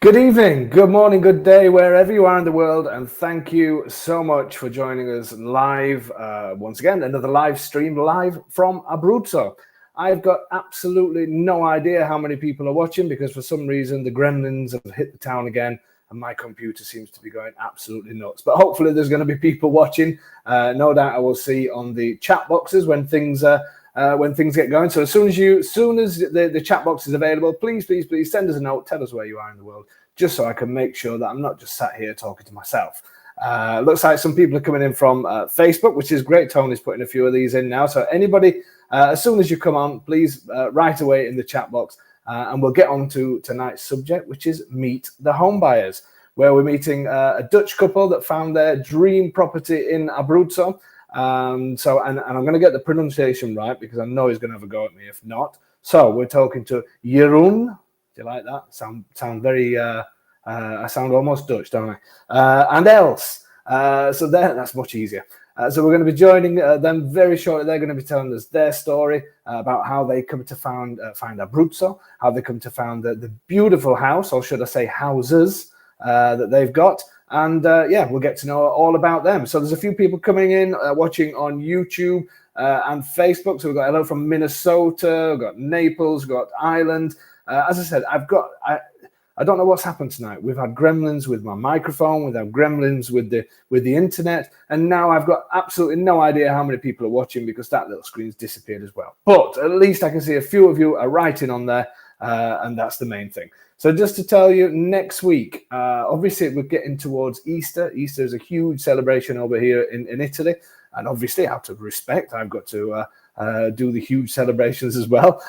Good evening, good morning, good day, wherever you are in the world, and thank you so much for joining us live. Once again, another live stream live from Abruzzo. I've got absolutely no idea how many people are watching because for some reason the gremlins have hit the town again and my computer seems to be going absolutely nuts. But hopefully there's going to be people watching. No doubt I will see on the chat boxes when things get going. So as soon as the chat box is available, please send us a note, tell us where you are in the world, just so I can make sure that I'm not just sat here talking to myself. Looks like some people are coming in from Facebook, which is great. Tony's putting a few of these in now. So anybody, as soon as you come on, please right away in the chat box, and we'll get on to tonight's subject, which is Meet the Home Buyers, where we're meeting a Dutch couple that found their dream property in Abruzzo. And I'm going to get the pronunciation right because I know he's going to have a go at me if not. So we're talking to Jeroen. Do you like that? Sound very. I sound almost Dutch, don't I? And Els. So that's much easier. So we're going to be joining them very shortly. They're going to be telling us their story about how they come to find Abruzzo, how they come to find the beautiful house, or should I say houses, that they've got. And we'll get to know all about them. So there's a few people coming in, watching on YouTube and Facebook. So we've got hello from Minnesota, we've got Naples, we've got Ireland. As I said, I don't know what's happened tonight. We've had gremlins with my microphone, we've had gremlins with the internet, and now I've got absolutely no idea how many people are watching because that little screen's disappeared as well. But at least I can see a few of you are writing on there, and that's the main thing. So just to tell you, next week, obviously we're getting towards Easter. Easter is a huge celebration over here in Italy. And obviously out of respect, I've got to do the huge celebrations as well,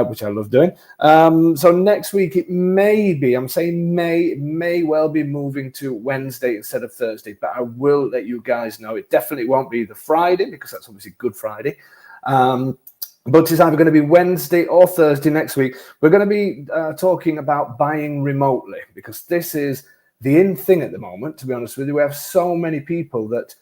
which I love doing. So next week, it may be, I'm saying may well be moving to Wednesday instead of Thursday. But I will let you guys know. It definitely won't be the Friday because that's obviously Good Friday. But it's either going to be Wednesday or Thursday next week. We're going to be talking about buying remotely because this is the in thing at the moment, to be honest with you. We have so many people that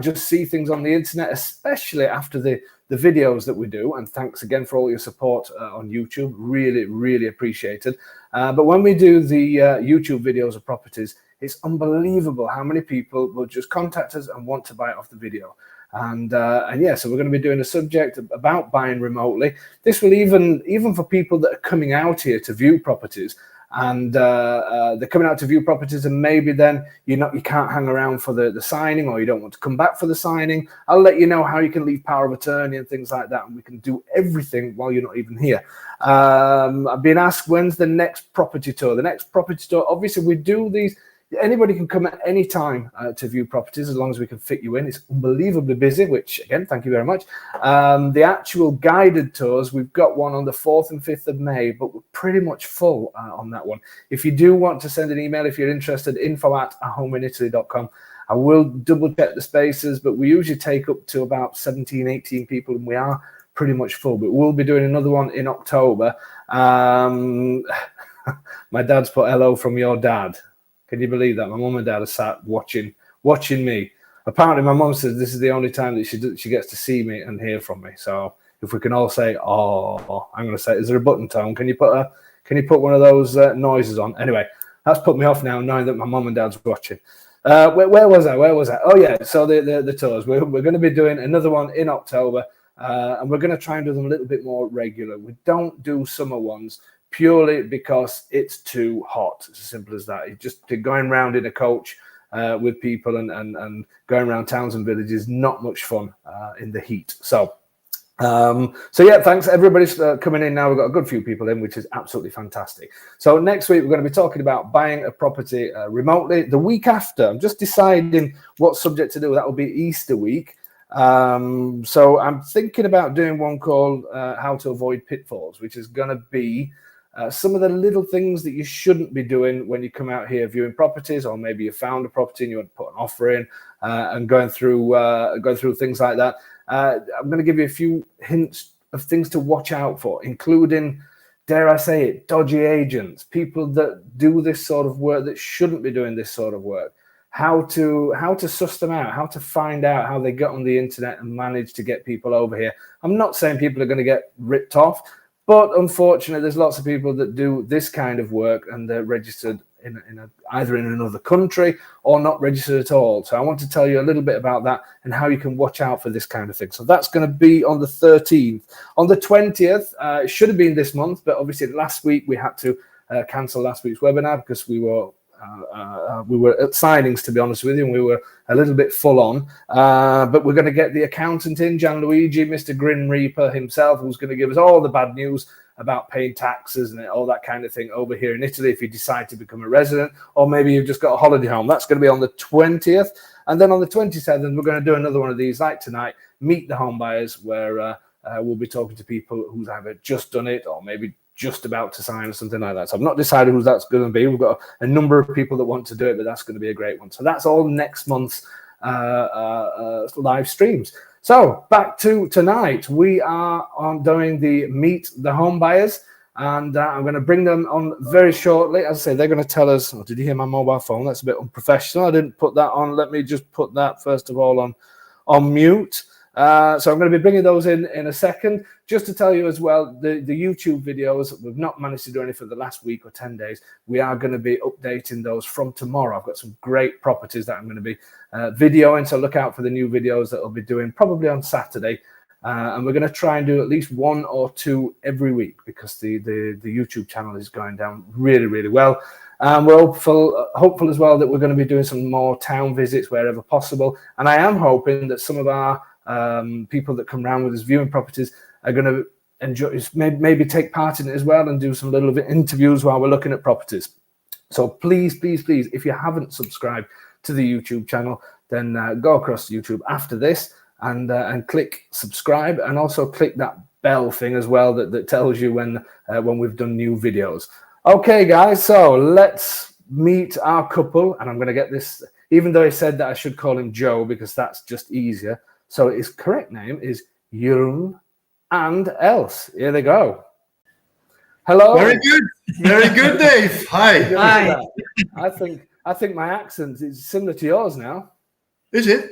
just see things on the internet, especially after the videos that we do. And thanks again for all your support on YouTube. Really, really appreciated. But when we do the YouTube videos of properties, it's unbelievable how many people will just contact us and want to buy it off the video. And so we're going to be doing a subject about buying remotely. This will even for people that are coming out here to view properties, and they're coming out to view properties, and maybe then you can't hang around for the signing, or you don't want to come back for the signing. I'll let you know how you can leave power of attorney and things like that, and we can do everything while you're not even here. I've been asked when's the next property tour. The next property tour, obviously, we do these. Anybody can come at any time to view properties as long as we can fit you in. It's unbelievably busy, which, again, thank you very much. The actual guided tours, we've got one on the 4th and 5th of May, but we're pretty much full on that one. If you do want to send an email, if you're interested, info@ahomeinitaly.com. I will double-check the spaces, but we usually take up to about 17, 18 people, and we are pretty much full. But we'll be doing another one in October. My dad's put hello from your dad. Can you believe that? My mum and dad are sat watching me. Apparently, my mum says this is the only time that she gets to see me and hear from me. So if we can all say, "Oh," I'm going to say, "Is there a button tone? Can you put one of those noises on?" Anyway, that's put me off now, knowing that my mum and dad's watching. Where was I? Oh yeah. So the tours. We're going to be doing another one in October, and we're going to try and do them a little bit more regular. We don't do summer ones, purely because it's too hot. It's as simple as that. It's just going around in a coach with people and going around towns and villages, not much fun in the heat. So yeah, thanks. Everybody's coming in now. We've got a good few people in, which is absolutely fantastic. So next week, we're going to be talking about buying a property remotely. The week after, I'm just deciding what subject to do. That will be Easter week. So I'm thinking about doing one called How to Avoid Pitfalls, which is going to be some of the little things that you shouldn't be doing when you come out here viewing properties, or maybe you found a property and you want to put an offer in, and going through things like that. I'm going to give you a few hints of things to watch out for, including, dare I say it, dodgy agents, people that do this sort of work that shouldn't be doing this sort of work. How to suss them out, how to find out how they get on the internet and manage to get people over here. I'm not saying people are going to get ripped off, But unfortunately, there's lots of people that do this kind of work and they're registered either in another country or not registered at all. So I want to tell you a little bit about that and how you can watch out for this kind of thing. So that's going to be on the 13th. On the 20th, it should have been this month, but obviously last week we had to cancel last week's webinar because we were at signings, to be honest with you, and we were a little bit full on. But we're going to get the accountant in, Gianluigi, Mr. Grim Reaper himself, who's going to give us all the bad news about paying taxes and all that kind of thing over here in Italy if you decide to become a resident, or maybe you've just got a holiday home. That's going to be on the 20th. And then on the 27th, we're going to do another one of these like tonight, Meet the Home Buyers, where we'll be talking to people who's either just done it or maybe just about to sign or something like that. So I've not decided who that's going to be. We've got a number of people that want to do it, but that's going to be a great one. So that's all next month's live streams. So back to tonight, we are doing the Meet the Home Buyers, and I'm going to bring them on very shortly. As I say, they're going to tell us, did you hear my mobile phone? That's a bit unprofessional. I didn't put that on. Let me just put that first of all on mute. So I'm going to be bringing those in a second. Just to tell you as well, the YouTube videos, we've not managed to do any for the last week or 10 days. We are going to be updating those from tomorrow. I've got some great properties that I'm going to be videoing, so look out for the new videos that I'll be doing probably on Saturday. And we're going to try and do at least 1 or 2 every week because the YouTube channel is going down really, really well. And we're hopeful as well that we're going to be doing some more town visits wherever possible. And I am hoping that some of our people that come around with us viewing properties are going to enjoy, maybe take part in it as well and do some little interviews while we're looking at properties. So please, please, please, if you haven't subscribed to the YouTube channel, then go across to YouTube after this and click subscribe, and also click that bell thing as well that tells you when we've done new videos. Okay, guys, so let's meet our couple, and I'm going to get this, even though he said that I should call him Joe because that's just easier. So his correct name is Jeroen and Els. Here they go. Hello. Very good, Dave. Hi. Hi. I think my accent is similar to yours now. Is it?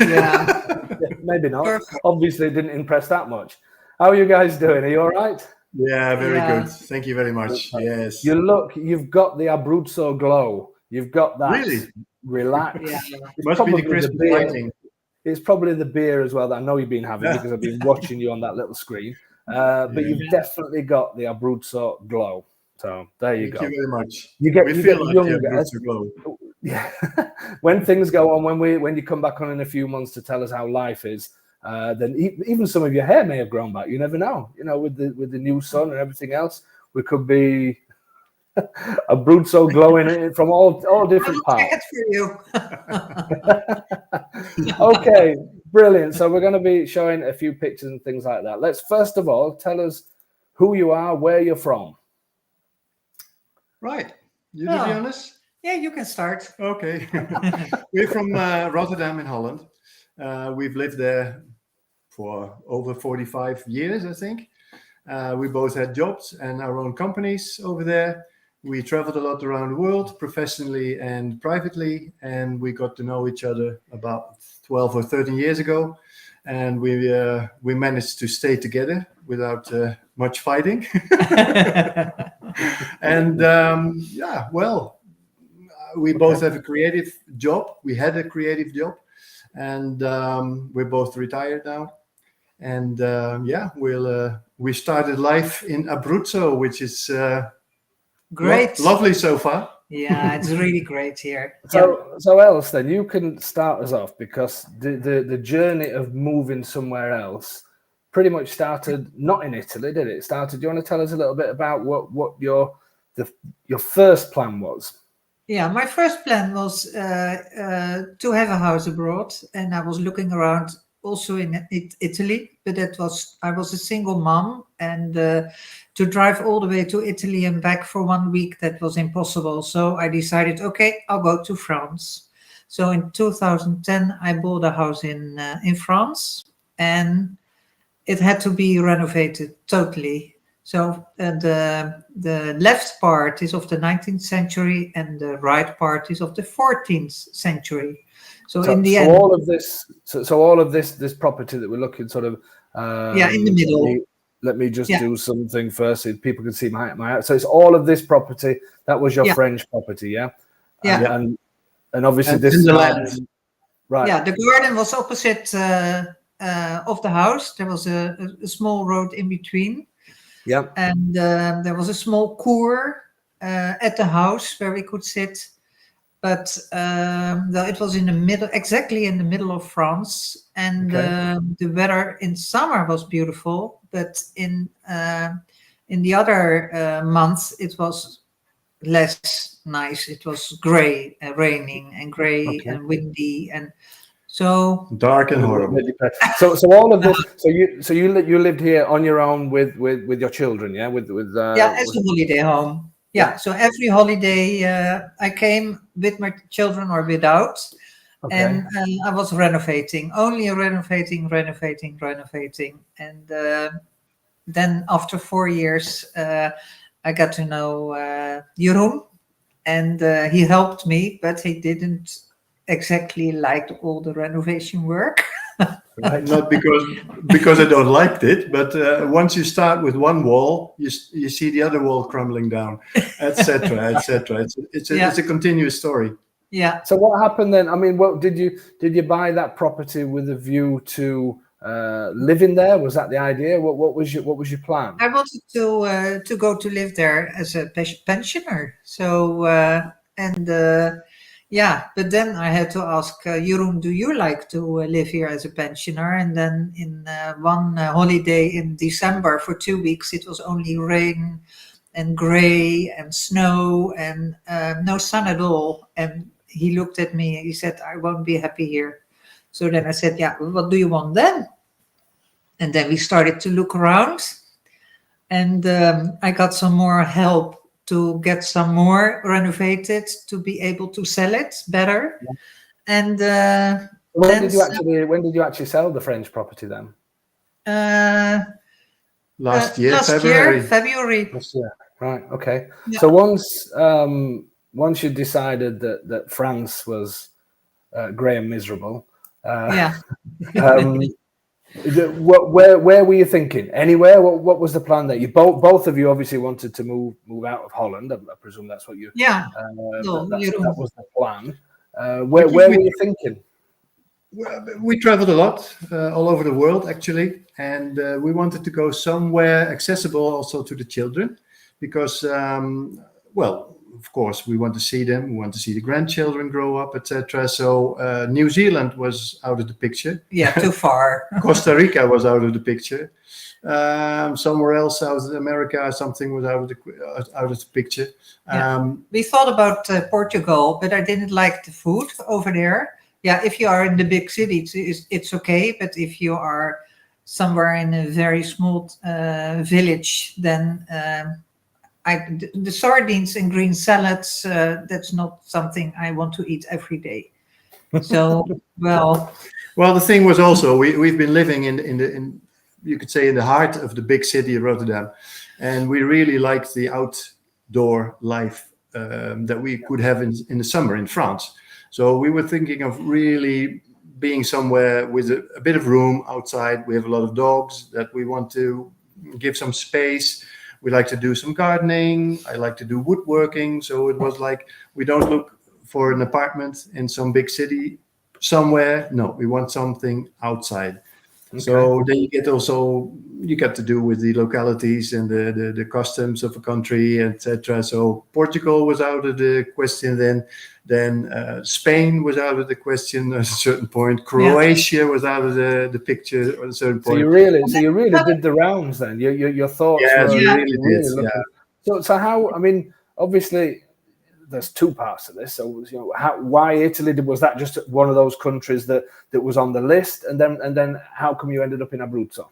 Yeah. Maybe not. Perfect. Obviously, it didn't impress that much. How are you guys doing? Are you all right? Yeah, very good. Thank you very much. Yes. You've got the Abruzzo glow. You've got that. Really? Relaxed. Yeah. It must be the Christmas lighting. It's probably the beer as well that I know you've been having because I've been watching you on that little screen. But you've definitely got the Abruzzo glow. So there you go. Thank you very much. You get younger. The Abruzzo glow. Yeah. When things go on, when you come back on in a few months to tell us how life is, then even some of your hair may have grown back. You never know. You know, with the new sun and everything else, we could be Abruzzo glowing from all different parts. Check it for you. Okay, brilliant. So we're going to be showing a few pictures and things like that. Let's first of all tell us who you are, where you're from. Right. You to be honest? Yeah, you can start. Okay. We're from Rotterdam in Holland. We've lived there for over 45 years, I think. We both had jobs and our own companies over there. We traveled a lot around the world, professionally and privately, and we got to know each other about 12 or 13 years ago. And we managed to stay together without much fighting. And we both have a creative job. We had a creative job, and we're both retired now. And we started life in Abruzzo, which is Great. Lovely so far. Yeah, it's really great here. So Els, then you can start us off because the journey of moving somewhere else pretty much started not in Italy, did it? Do you want to tell us a little bit about what your first plan was? Yeah, my first plan was to have a house abroad, and I was looking around also in Italy, but I was a single mom, and to drive all the way to Italy and back for 1 week, that was impossible. So I decided, okay, I'll go to France. So in 2010, I bought a house in France, and it had to be renovated totally. So the left part is of the 19th century, and the right part is of the 14th century. So in the end, all of this property that we're looking sort of in the middle. let me just do something first so people can see my house. So it's all of this property. That was your French property, yeah? Yeah. And obviously And this in the garden, land. right? Yeah, the garden was opposite of the house. There was a small road in between. Yeah. And there was a small cour at the house where we could sit. But it was in the middle, exactly in the middle of France. And the weather in summer was beautiful. But in the other months, it was less nice. It was gray, raining and gray and windy. And so Dark and horrible. So all of this. So you lived here on your own with your children, yeah? With as a holiday home. Yeah. So every holiday I came with my children or without, and I was renovating, only renovating, and then after 4 years I got to know Jeroen, and he helped me, but he didn't exactly like all the renovation work. Right. Not because I don't like it, but once you start with one wall, you see the other wall crumbling down, etc., etc. It's a continuous story. Yeah. So what happened then? I mean, what did you buy that property with a view to living there? Was that the idea? What was your plan? I wanted to go to live there as a pensioner. So but then I had to ask Jeroen, do you like to live here as a pensioner? And then in one holiday in December for 2 weeks, it was only rain and gray and snow and no sun at all. And he looked at me and he said, I won't be happy here. So then I said, yeah, what do you want then? And then we started to look around, and I got some more help to get some more renovated to be able to sell it better. Yeah. And when did you actually sell the French property then? Last year, February. Last year, right? Okay. Yeah. So once you decided that France was grey and miserable, where were you thinking? Anywhere? What was the plan there? You both of you obviously wanted to move out of Holland. I presume that's what you. Yeah. That was the plan. Where were you thinking? We traveled a lot, all over the world actually, and we wanted to go somewhere accessible also to the children, because of course, we want to see them. We want to see the grandchildren grow up, etc. So New Zealand was out of the picture. Yeah, too far. Costa Rica was out of the picture. Somewhere else, South America, something was out of the picture. We thought about Portugal, but I didn't like the food over there. Yeah, if you are in the big city, it's okay. But if you are somewhere in a very small village, then the sardines and green salads, that's not something I want to eat every day. So, well, the thing was also we've been living in you could say in the heart of the big city of Rotterdam, and we really liked the outdoor life that we could have in the summer in France. So we were thinking of really being somewhere with a bit of room outside. We have a lot of dogs that we want to give some space. We like to do some gardening. I like to do woodworking. So it was like, we don't look for an apartment in some big city somewhere. No, we want something outside. Okay. So then you get to do with the localities and the customs of a country, etc. So Portugal was out of the question then. Then Spain was out of the question at a certain point. Croatia was out of the picture at a certain point. So you really did the rounds then. Your thoughts. Yes, we really did. So how? I mean, obviously, there's two parts to this. So why Italy? Was that just one of those countries that was on the list? And then how come you ended up in Abruzzo?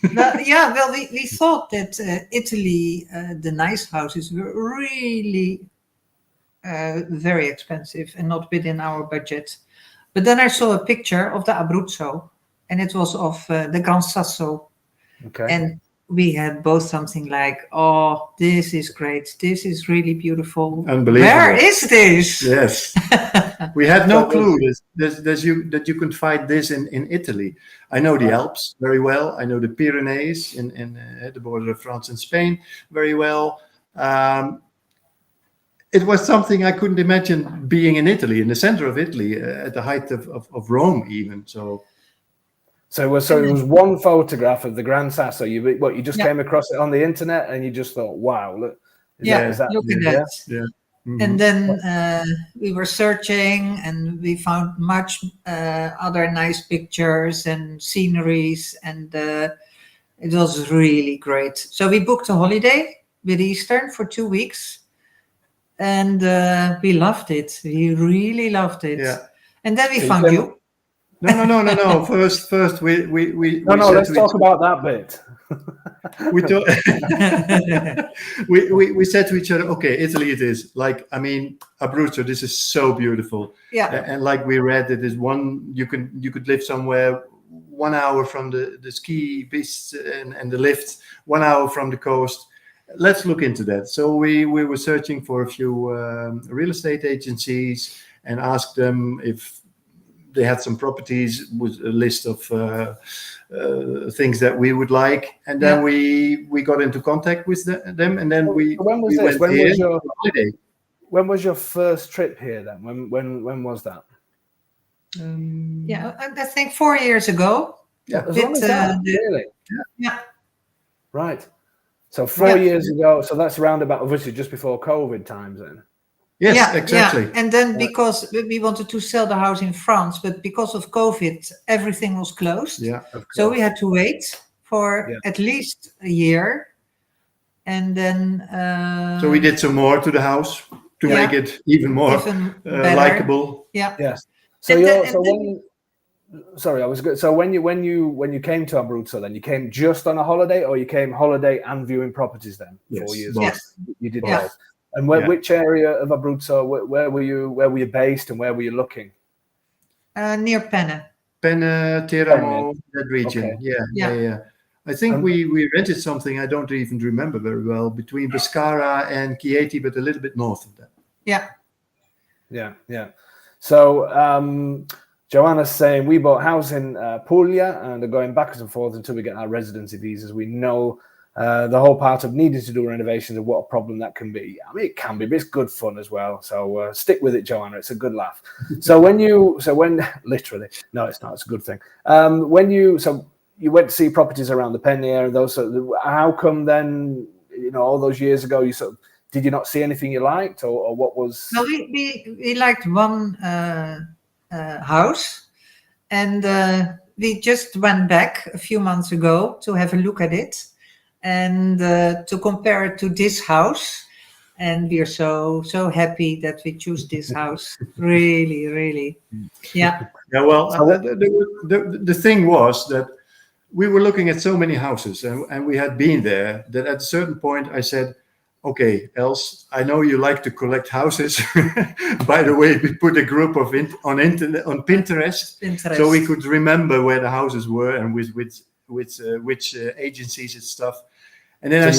We thought that Italy, the nice houses were really very expensive and not within our budget. But then I saw a picture of the Abruzzo, and it was of the Gran Sasso. Okay. And we had both something like, oh, this is great. This is really beautiful. Unbelievable. Where is this? Yes. We had no So clue that you could find this in Italy. I know the Alps very well. I know the Pyrenees at the border of France and Spain very well. It was something I couldn't imagine being in Italy, in the center of Italy, at the height of Rome, even. So it was one photograph of the Gran Sasso. You just came across it on the internet and you just thought, wow, look. Is that, look at that. Yeah. Mm-hmm. And then we were searching and we found much other nice pictures and sceneries, and it was really great. So we booked a holiday with Eastern for 2 weeks, and we loved it. We really loved it. Yeah. And then we found you. No. First, we let's talk about that bit. we said to each other, okay, Italy it is. Like, I mean, Abruzzo, this is so beautiful. Yeah. And like we read, it is you could live somewhere 1 hour from the ski pistes and the lifts, 1 hour from the coast. Let's look into that. So we were searching for a few real estate agencies and asked them if they had some properties with a list of things that we would like, and then we got into contact with them, and then when was this? When was your first trip here then? When was that? I think 4 years ago. Yeah, really? Yeah. Right. So 4 years ago. So that's around about, obviously, just before COVID times then. Yes, exactly. Yeah. And then because we wanted to sell the house in France, but because of COVID, everything was closed. Yeah. So we had to wait for at least a year. And then... so we did some more to the house to make it even more likable. Yeah. Yes. So when you came to Abruzzo, then you came just on a holiday, or you came holiday and viewing properties then? Yes, 4 years. Yes. You did both. And which area of Abruzzo? Where were you based, and where were you looking? Near Penne. Penne, Teramo, that region. Okay. Yeah. I think we rented something, I don't even remember very well, between Pescara and Chieti, but a little bit north of that. Yeah. So Joanna's saying we bought a house in Puglia and are going backwards and forwards until we get our residency visas. We know the whole part of needing to do renovations and what a problem that can be. I mean, it can be, but it's good fun as well. So stick with it, Joanna. It's a good laugh. Literally, no, it's not. It's a good thing. When you went to see properties around the Penne area, those. How come then? All those years ago, did you not see anything you liked, or what was? No, we liked one house, and we just went back a few months ago to have a look at it. And to compare it to this house, and we are so happy that we choose this house. Really, yeah. Yeah. Well, the thing was that we were looking at so many houses, and we had been there. That at a certain point, I said, "Okay, Els, I know you like to collect houses. By the way, we put a group on Pinterest, so we could remember where the houses were and with which agencies and stuff." And then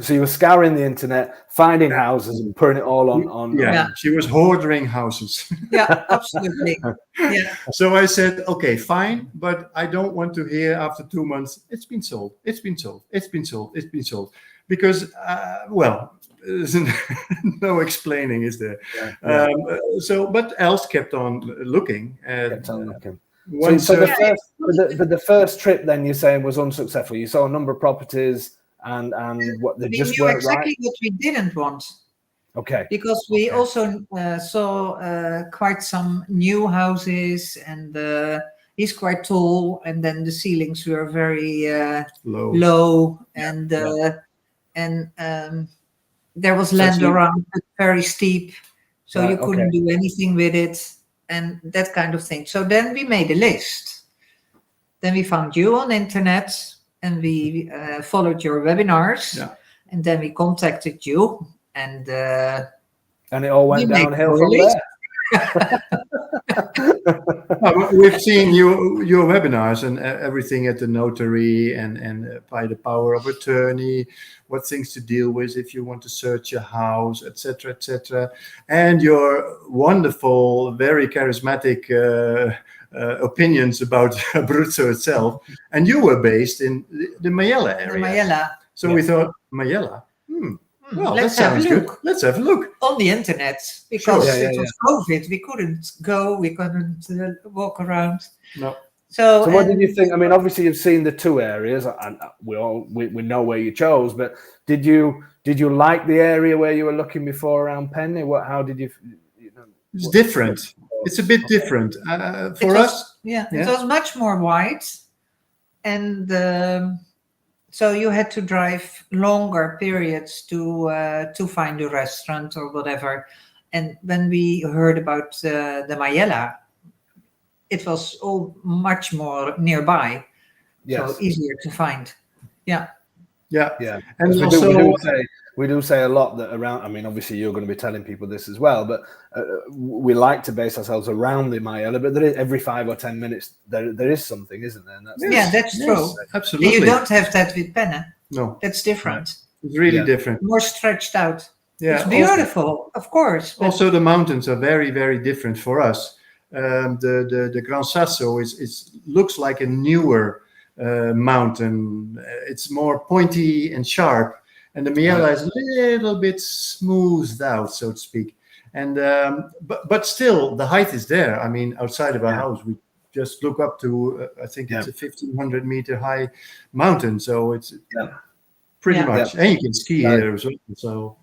you were scouring the internet, finding houses and putting it all on. Yeah, she was hoarding houses. Yeah, absolutely. Yeah. So I said, okay, fine, but I don't want to hear after 2 months, it's been sold, because, there's no explaining, is there? Yeah. But Els kept on looking. So the first trip, then you're saying, was unsuccessful. You saw a number of properties, and what they just weren't exactly right. what we didn't want. Okay. Because we also saw quite some new houses, and he's quite tall, and then the ceilings were very low, and there was land around, but very steep, so you couldn't do anything with it, and that kind of thing. So then we made a list. Then we found you on internet, and we followed your webinars, and then we contacted you, and it all went downhill from there. We've seen your webinars and everything at the notary and by the power of attorney, what things to deal with if you want to search a house, etc., etc. And your wonderful, very charismatic opinions about Abruzzo itself. And you were based in the Mayella area. The Mayella. So we thought, Mayella, well, that sounds good. Let's have a look. On the internet, because Sure. it was COVID. We couldn't go. We couldn't walk around. No. So what did you think? I mean, obviously you've seen the two areas, and we know where you chose. But did you like the area where you were looking before around Penny? How did you? It's different. It's a bit different for us. Yeah, it was much more wide, and so you had to drive longer periods to find a restaurant or whatever. And when we heard about the Mayella, it was all much more nearby, so easier to find. Yeah. And we do say a lot that around. I mean, obviously you're going to be telling people this as well, but we like to base ourselves around the Mayella. But there is, every 5 or 10 minutes, there is something, isn't there? And that's true. Absolutely. You don't have that with Penne. No, that's different. It's really different. More stretched out. Yeah, it's beautiful, of course. Also, the mountains are very, very different for us. The Gran Sasso looks like a newer mountain. It's more pointy and sharp, and the Mayella is a little bit smoothed out, so to speak. And but still, the height is there. I mean, outside of our house, we just look up to I think it's a 1,500 meter high mountain. So it's pretty much, and you can ski here as well. So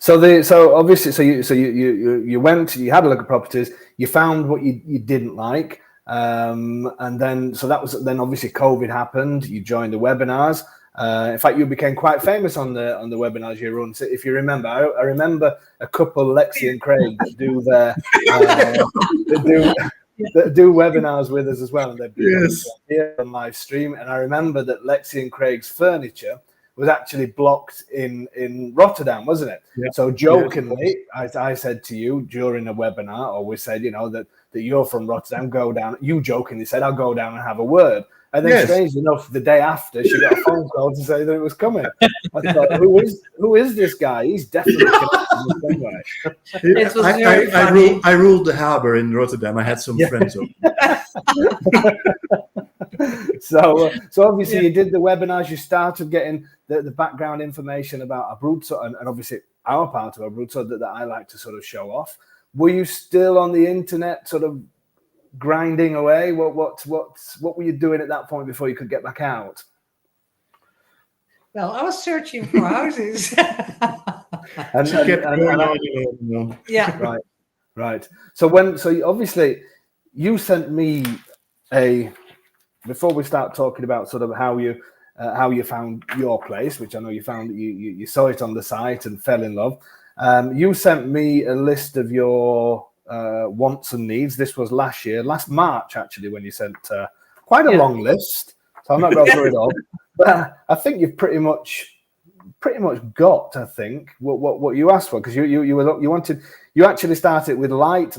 So obviously, you went, you had a look at properties, you found what you didn't like, and then then obviously COVID happened. You joined the webinars. In fact, you became quite famous on the webinars you run. So if you remember, I remember a couple, Lexi and Craig, that do webinars with us as well, and they'd be here on live stream. And I remember that Lexi and Craig's furniture was actually blocked in Rotterdam, wasn't it? Yeah. So jokingly, I said to you during a webinar, or we said, that you're from Rotterdam, go down. You jokingly said, I'll go down and have a word. And then, strangely enough, the day after, she got a phone call to say that it was coming. I thought, who is this guy? He's definitely coming. It was very funny. I ruled the harbour in Rotterdam. I had some friends over. So obviously you did the webinars. You started getting the background information about Abruzzo and obviously our part of Abruzzo that I like to sort of show off. Were you still on the internet, sort of grinding away? What were you doing at that point before you could get back out? Well, I was searching for houses. Right. So obviously you sent me before we start talking about sort of how you found your place, which I know you found, you saw it on the site and fell in love. You sent me a list of your wants and needs. This was last March actually, when you sent quite a long list. So I'm not going through it all, but I think you've pretty much got, I think, what you asked for, because you actually started with light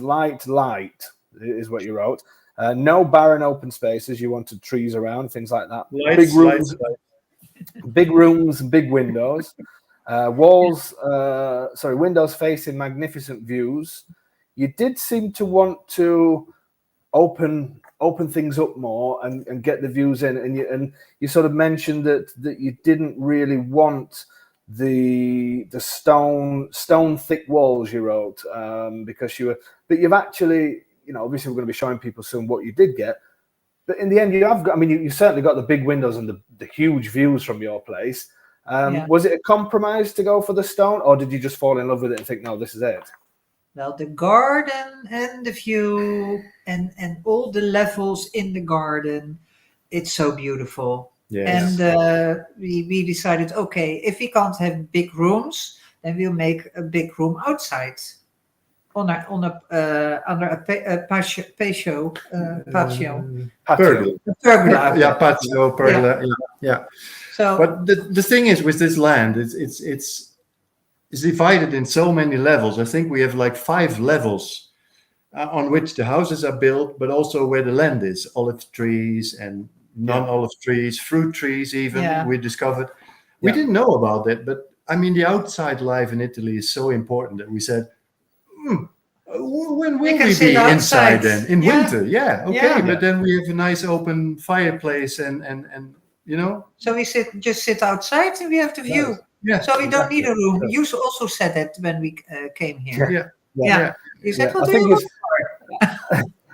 is what you wrote. No barren open spaces. You wanted trees around, things like that. Big rooms, big windows. Windows facing magnificent views. You did seem to want to open things up more and get the views in, and you sort of mentioned that you didn't really want the stone thick walls, you wrote, because you've actually, obviously we're going to be showing people soon what you did get, but in the end you certainly got the big windows and the huge views from your place. Was it a compromise to go for the stone, or did you just fall in love with it and think, no, this is it? Well, the garden and the view and all the levels in the garden, it's so beautiful. Yes. And we decided, okay, if we can't have big rooms, then we'll make a big room outside under a patio. Pergola. Yeah, patio, pergola. Yeah. So, but the thing is, with this land, it's divided in so many levels. I think we have like 5 levels on which the houses are built, but also where the land is, olive trees and non-olive trees, fruit trees even, we discovered. We didn't know about that, but I mean, the outside life in Italy is so important that we said, when will we be inside then? In winter, but then we have a nice open fireplace and So we just sit outside and we have the view. Yeah. So we don't need a room. You also said that when we came here. Yeah. You said,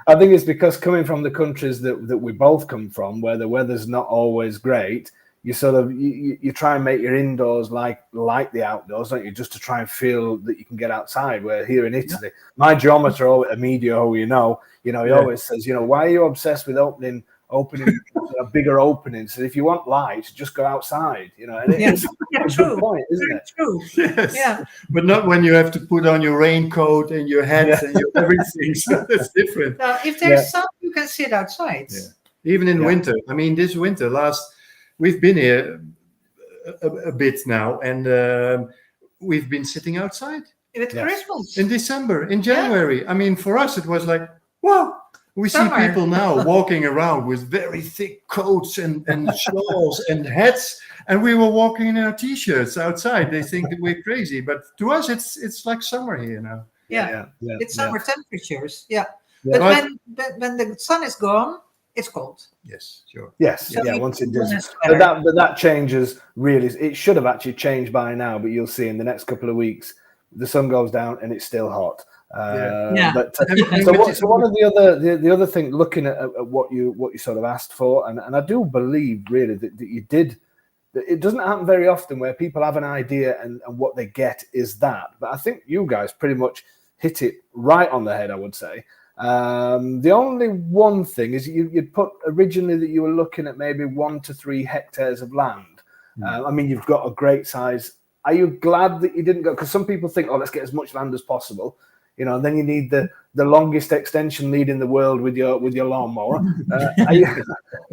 I think it's because coming from the countries that we both come from, where the weather's not always great, you sort of you try and make your indoors like the outdoors, don't you? Just to try and feel that you can get outside. Where here in Italy, my geometer, Emilio, who he always says, why are you obsessed with opening bigger openings? So if you want light, just go outside. And it's a good point, isn't it? True. Yes. Yeah. But not when you have to put on your raincoat and your hat and your everything. So that's different. Now, if there's sun, you can sit outside. Yeah. Even in winter. I mean, this winter, we've been here a bit now, and we've been sitting outside. With Christmas. In December, in January. Yeah. I mean, for us, it was like, wow. We see people now walking around with very thick coats and shawls and hats, and we were walking in our t-shirts outside. They think that we're crazy, but to us, it's like summer here now. Yeah. It's summer temperatures. Yeah. But when the sun is gone, it's cold. Yes, sure. Yes, so once it does. But that changes really. It should have actually changed by now, but you'll see in the next couple of weeks, the sun goes down and it's still hot. But so one of the other thing, looking at what you sort of asked for, and I do believe really that you did. That it doesn't happen very often where people have an idea and what they get is that. But I think you guys pretty much hit it right on the head, I would say. The only one thing is you'd put originally that you were looking at maybe 1 to 3 hectares of land. I mean, you've got a great size. Are you glad that you didn't go? Because some people think, let's get as much land as possible. And then you need the longest extension lead in the world with your lawnmower.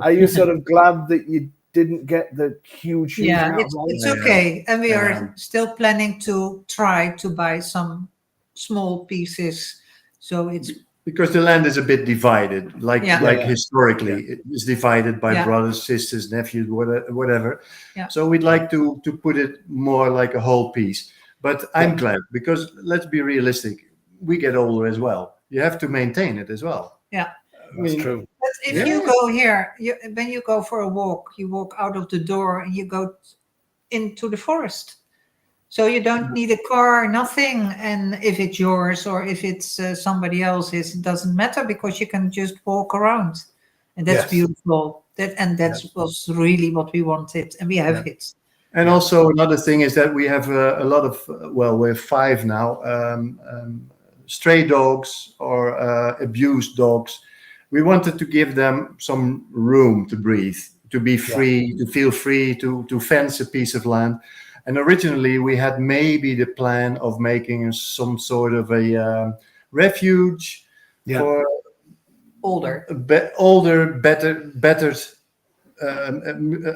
Are you sort of glad that you didn't get the huge? It's okay, and we are still planning to try to buy some small pieces. So it's because the land is a bit divided, like historically, it is divided by brothers, sisters, nephews, whatever. Yeah. So we'd like to put it more like a whole piece. But I'm glad, because let's be realistic. We get older as well. You have to maintain it as well. Yeah, that's true. But if you go here, when you go for a walk, you walk out of the door and you go into the forest. So you don't need a car, nothing. And if it's yours or if it's somebody else's, it doesn't matter, because you can just walk around. And that's beautiful. That was really what we wanted. And we have it. And also another thing is that we have a lot of, we're 5 now, stray dogs or abused dogs. We wanted to give them some room to breathe, to be free, to feel free, to fence a piece of land. And originally we had maybe the plan of making some sort of a refuge for older, better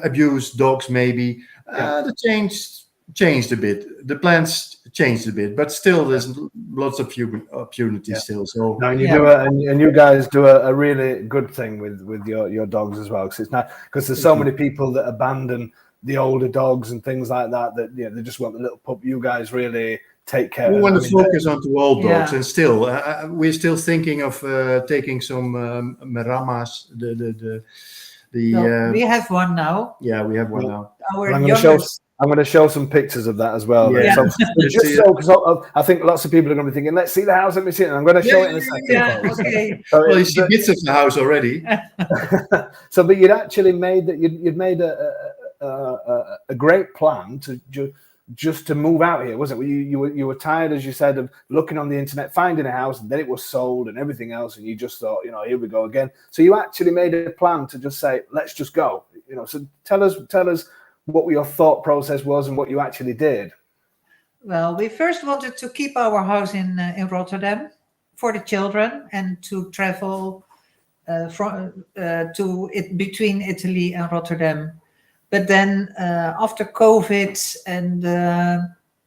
abused dogs maybe. The changed a bit. The plans changed a bit, but still there's lots of opportunities still. So and you guys do a really good thing with your dogs as well, because it's not, because there's so many people that abandon the older dogs and things like that they just want the little pup. You guys really take care. We want to focus on the old dogs, and still we're still thinking of taking some Meramas. We have one now. Yeah, we have one now. I'm going to show some pictures of that as well. Yeah. So, because I think lots of people are going to be thinking, let's see the house, let me see it. And I'm going to show it in a second. Yeah, okay. Well, you see bits of the house already. So, but you'd actually made that. You'd made a great plan to just to move out here, wasn't it? You were tired, as you said, of looking on the internet, finding a house, and then it was sold and everything else, and you just thought, here we go again. So you actually made a plan to just say, let's just go. So tell us what your thought process was and what you actually did. Well, we first wanted to keep our house in Rotterdam for the children and to travel between Italy and Rotterdam. But then after COVID and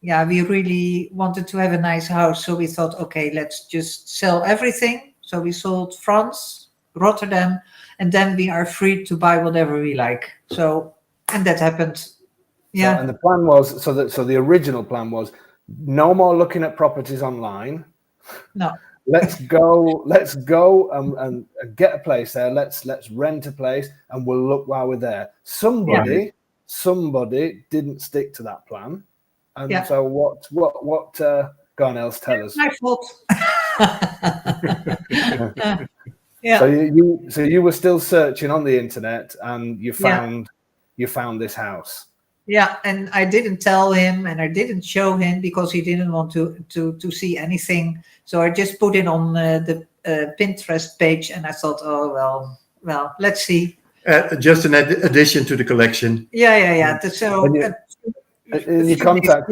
we really wanted to have a nice house. So we thought, okay, let's just sell everything. So we sold France, Rotterdam, and then we are free to buy whatever we like. So, and that happened. Yeah. So, and the plan was, so the original plan was no more looking at properties online. No. Let's go and get a place there. Let's rent a place and we'll look while we're there. Somebody didn't stick to that plan. And so what go on, Els, tell us. My fault. So you were still searching on the internet and you found this house. Yeah, and I didn't tell him and I didn't show him because he didn't want to see anything. So I just put it on the Pinterest page and I thought, oh, well, let's see. Just an addition to the collection. Yeah. So and you contacted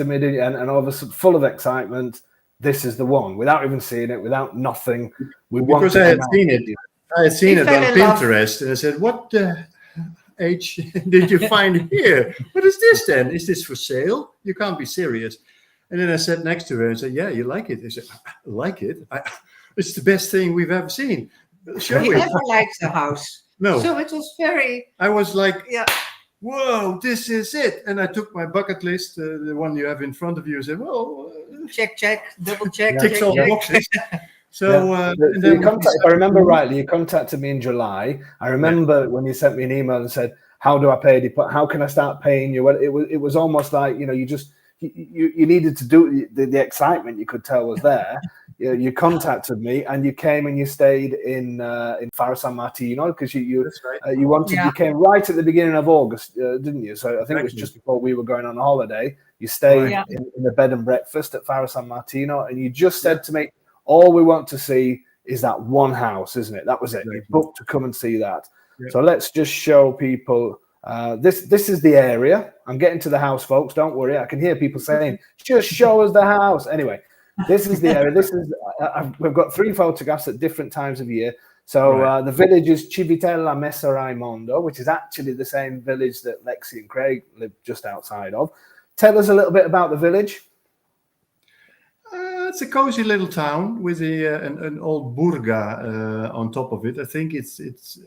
me, didn't you? And all of a sudden, full of excitement, this is the one, without even seeing it, without nothing. Because I had seen it. I had seen it on Pinterest and I said, what the H did you find here? What is this then? Is this for sale? You can't be serious. And then I sat next to her and said, yeah, you like it? I said, I like it? It's the best thing we've ever seen. He never liked the house. No. So it was very... I was like, whoa, this is it. And I took my bucket list, the one you have in front of you, and said, well... check, double check. Ticks all the boxes. So, and then if I remember rightly, you contacted me in July. I remember when you sent me an email and said, "How do I pay? How can I start paying you?" Well, it was almost like you needed to do the excitement. You could tell was there. You contacted me and you came and you stayed in Faro San Martino because you came right at the beginning of August, didn't you? So I think it was just before we were going on a holiday. You stayed in the bed and breakfast at Faro San Martino, and you just said to me, all we want to see is that one house, isn't it? That was it. You booked to come and see that. Yeah. So let's just show people. This is the area. I'm getting to the house, folks. Don't worry. I can hear people saying, just show us the house. Anyway, this is the area. We've got 3 photographs at different times of year. So the village is Civitella Messa Raimondo, which is actually the same village that Lexi and Craig live just outside of. Tell us a little bit about the village. It's a cozy little town with an old burga on top of it. I think it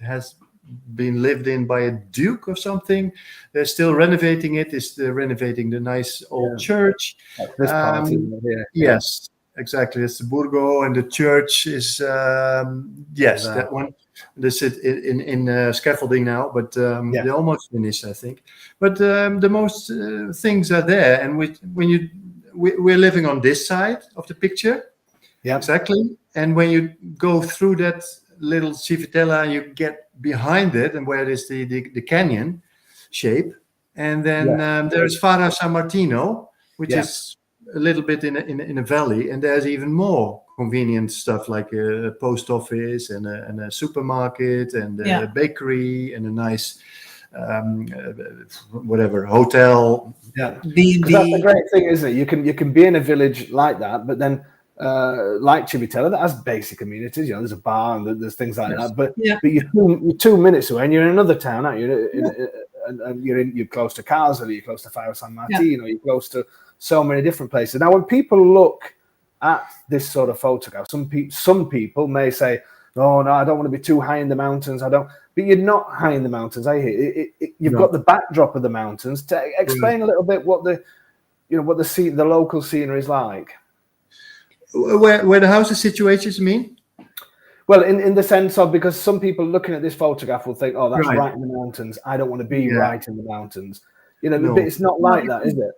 has been lived in by a duke or something. They're still renovating it. They're renovating the nice old church. Like this part here. Yes, exactly. It's the burgo, and the church is that one. They sit in scaffolding now, but they're almost finished, I think. But the most things are there, and we're living on this side of the picture. Yeah, exactly. And when you go through that little Civitella, you get behind it, and where there's the canyon shape, and then there's Faro San Martino, which is a little bit in a valley, and there's even more convenient stuff like a post office and a supermarket and a bakery and a nice hotel. Yeah, that's the great thing, isn't it? You can be in a village like that, but then like Civitella, that has basic amenities. There's a bar and there's things like that. But you're 2 minutes away, and you're in another town, aren't you? And you're close to Casale, you're close to Faro San Martino, you're close to so many different places. Now, when people look at this sort of photograph, some people may say, "Oh no, I don't want to be too high in the mountains. I don't." But you're not high in the mountains. You've got the backdrop of the mountains. To explain a little bit what the local scenery is like. Where the house is situated, you mean? Well, in the sense of, because some people looking at this photograph will think, "Oh, that's right in the mountains. I don't want to be right in the mountains." But it's not like that, is it?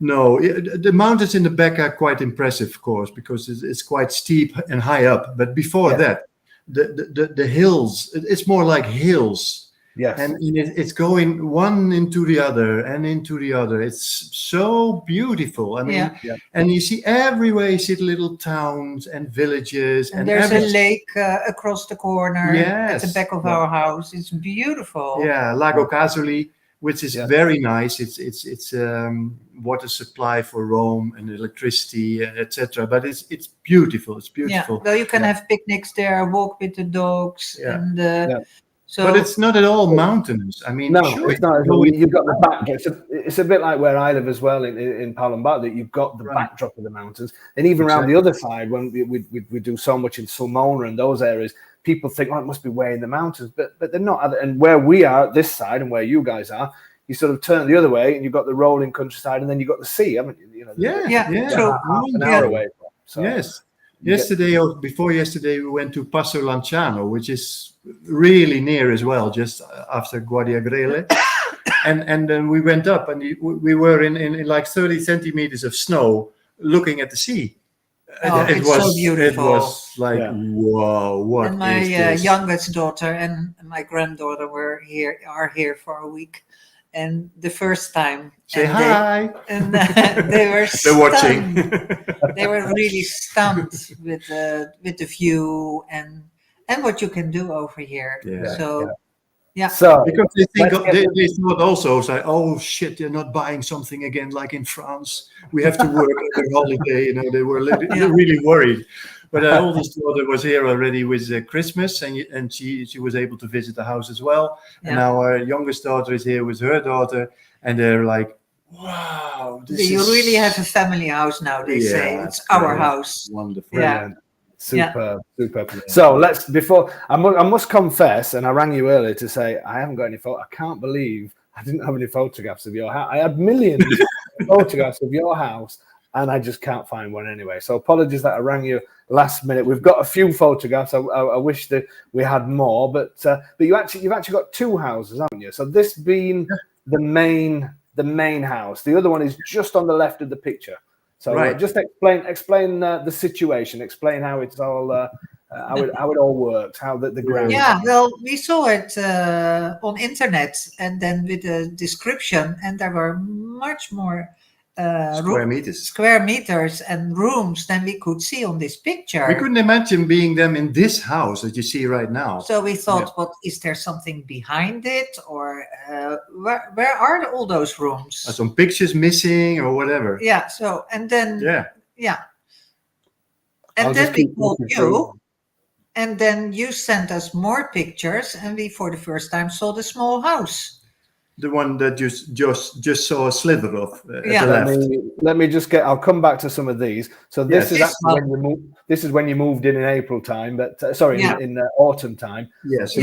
No, the mountains in the back are quite impressive, of course, because it's quite steep and high up. But before that, the hills, it's more like hills. Yes. And it's going one into the other and into the other. It's so beautiful. I mean, and you see everywhere, you see little towns and villages. And there's a lake across the corner at the back of our house. It's beautiful. Yeah, Lago Casoli, which is very nice. It's water supply for Rome and electricity, etc. But it's beautiful. It's beautiful. Yeah. Well, you can have picnics there, walk with the dogs, and So, but it's not at all mountainous. I mean, No, sure, it's not. you You've got the backdrop. It's a bit like where I live as well in Palembang, that you've got the Right. backdrop of the mountains. And even around the other side, when we do so much in Sulmona and those areas, people think, oh, it must be way in the mountains. But they're not. And where we are, this side, and where you guys are, you sort of turn the other way and you've got the rolling countryside and then you've got the sea, haven't you? true. Half an hour away from. So yes. Yesterday or before yesterday, we went to Passo Lanciano, which is really near as well, just after Guadiagrele. and then we went up and we were in like 30 centimeters of snow looking at the sea. It was so beautiful. It was like, whoa, what and my is this? youngest daughter and my granddaughter are here for a week. And the first time, Say hi. They were They're watching. They were really stunned with the view and what you can do over here. So because they thought also, like, oh shit, they're not buying something again like in France. We have to work every holiday. You know, they were really worried. But our oldest daughter was here already with Christmas, and she was able to visit the house as well. And now our youngest daughter is here with her daughter, and they're like, wow, you really have a family house now. They say it's our house. Wonderful. Yeah. Super. So I must confess, and I rang you earlier to say I haven't got any photos. I can't believe I didn't have any photographs of your house. I had millions of photographs of your house, and I just can't find one anyway. So apologies that I rang you last minute. We've got a few photographs. I wish that we had more, but you've actually got two houses, haven't you? So this being the main house. The other one is just on the left of the picture. So just explain the situation. Explain how it's all how it all works. How the ground. Yeah, well, we saw it on internet, and then with a description, and there were much more square meters and rooms than we could see on this picture. We couldn't imagine being them in this house that you see right now. So we thought, what is there something behind it, or where are all those rooms? Are some pictures missing or whatever? Yeah. So and then and I'll then we called you, through. and then you sent us more pictures, and we for the first time saw the small house. The one that you just saw a sliver of at the left. Let me just I'll come back to some of these. So this is actually when you moved. This is when you moved in April time, but in autumn time. Yes.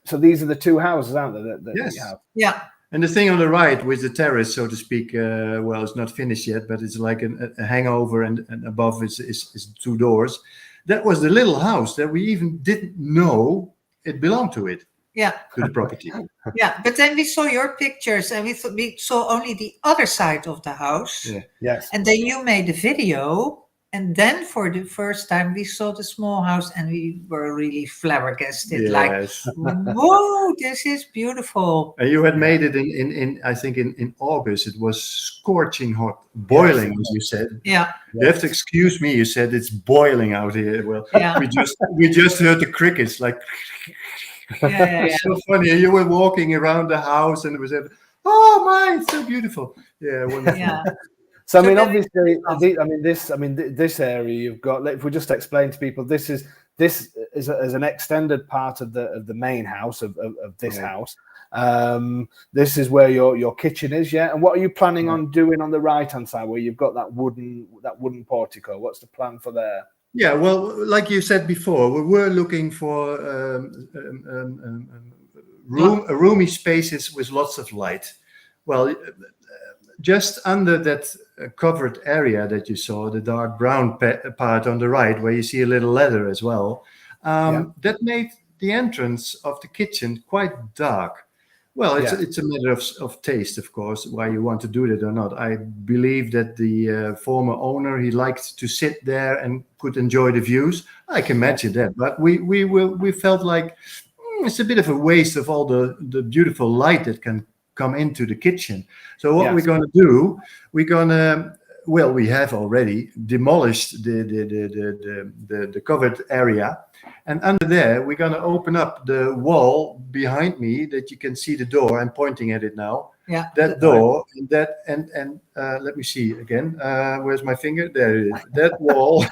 So these are the two houses, aren't they? That you have. Yeah. And the thing on the right with the terrace, so to speak, well, it's not finished yet, but it's like a hangover, and above is two doors. That was the little house that we even didn't know it belonged to it. Yeah. To the property. Yeah, but then we saw your pictures, and we saw only the other side of the house. Yeah. Yes. And then you made the video, and then for the first time we saw the small house, and we were really flabbergasted. Yes. Like, whoa, this is beautiful. And you had made it in I think in August. It was scorching hot, boiling, as you said. Yeah. You have to excuse me. You said it's boiling out here. Well, we just heard the crickets like. It's so funny. You were walking around the house, and it was oh my, it's so beautiful. Yeah, wonderful. Yeah. So I mean, obviously, this area you've got. If we just explain to people, this is an extended part of the main house of this house. This is where your kitchen is, And what are you planning on doing on the right hand side, where you've got that wooden portico? What's the plan for there? Yeah, well, like you said before, we were looking for roomy spaces with lots of light. Well, just under that covered area that you saw, the dark brown part on the right, where you see a little ladder as well, that made the entrance of the kitchen quite dark. Well, it's a matter of taste, of course, why you want to do that or not. I believe that the former owner, he liked to sit there and could enjoy the views. I can imagine that, but we felt like it's a bit of a waste of all the beautiful light that can come into the kitchen. So what we're going to do, we have already demolished the covered area. And under there, we're going to open up the wall behind me that you can see the door. I'm pointing at it now. Yeah. That door, and let me see again. Where's my finger? There it is. That wall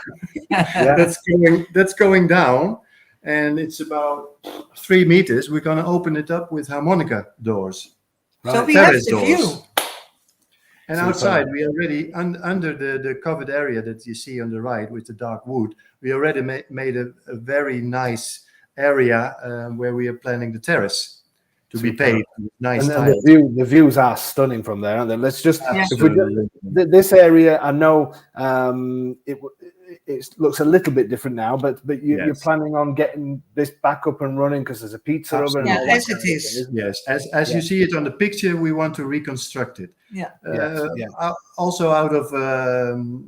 that's going down. and it's about 3 meters. We're going to open it up with harmonica doors. So we have Terrace the view. And Super. outside, we already, under the covered area that you see on the right with the dark wood, we already made a very nice area where we are planning the terrace to be paved with nice and tiles. the views are stunning from there, aren't they? Let's just, Absolutely. this area, I know it looks a little bit different now, but you're planning on getting this back up and running because there's a pizza oven. And all that as it is. Yes, as you see it on the picture, we want to reconstruct it. Yeah. Also out of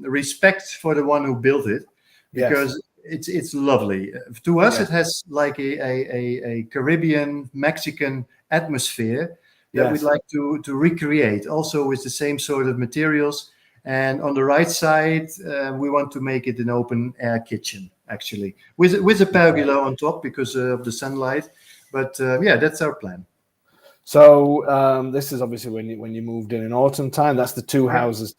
respect for the one who built it, because it's lovely. To us, it has like a Caribbean, Mexican atmosphere that we'd like to recreate, also with the same sort of materials. And on the right side, we want to make it an open air kitchen, actually, with a pergola on top because of the sunlight. But that's our plan. So this is obviously when you moved in autumn time. That's the two houses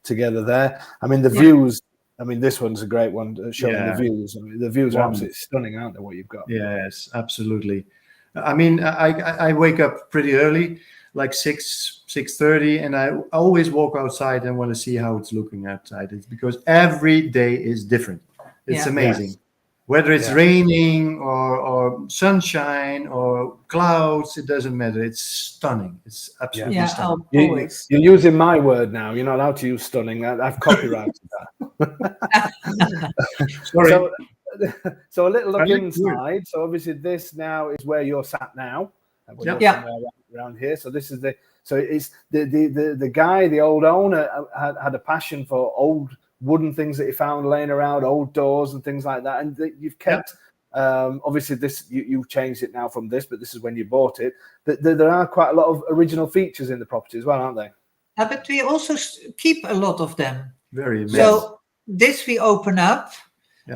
together there. I mean, the views. I mean, this one's a great one showing the views. I mean, the views are absolutely stunning, aren't they? What you've got? Yes, absolutely. I mean, I wake up pretty early, like 6:30, and I always walk outside and want to see how it's looking outside. It's because every day is different. It's amazing. Yes. Whether it's raining or sunshine or clouds, it doesn't matter. It's stunning. It's absolutely stunning. You're using my word now. You're not allowed to use stunning. I've copyrighted that. Sorry. So a little look inside. So obviously this now is where you're sat now. Around here. So this is it's the guy, the old owner had a passion for old wooden things that he found laying around, old doors and things like that, and you've kept obviously this you've changed it now from this, but this is when you bought it. But there are quite a lot of original features in the property as well, aren't they? But we also keep a lot of them. Very amazing. So this we open up,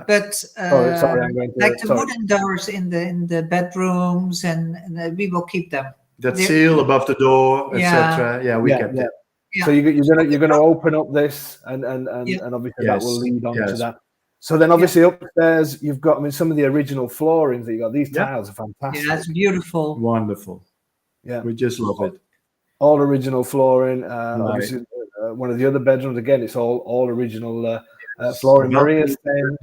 but the wooden doors in the bedrooms, and we will keep them. That seal above the door, etc. Yeah, we kept it. Yeah. So you're gonna open up this and obviously that will lead on to that. So then obviously upstairs you've got some of the original floorings that you got. These tiles are fantastic. Yeah, it's beautiful. Wonderful. Yeah, we just love it. All original flooring. Obviously one of the other bedrooms again. It's all original flooring. Maria's saying,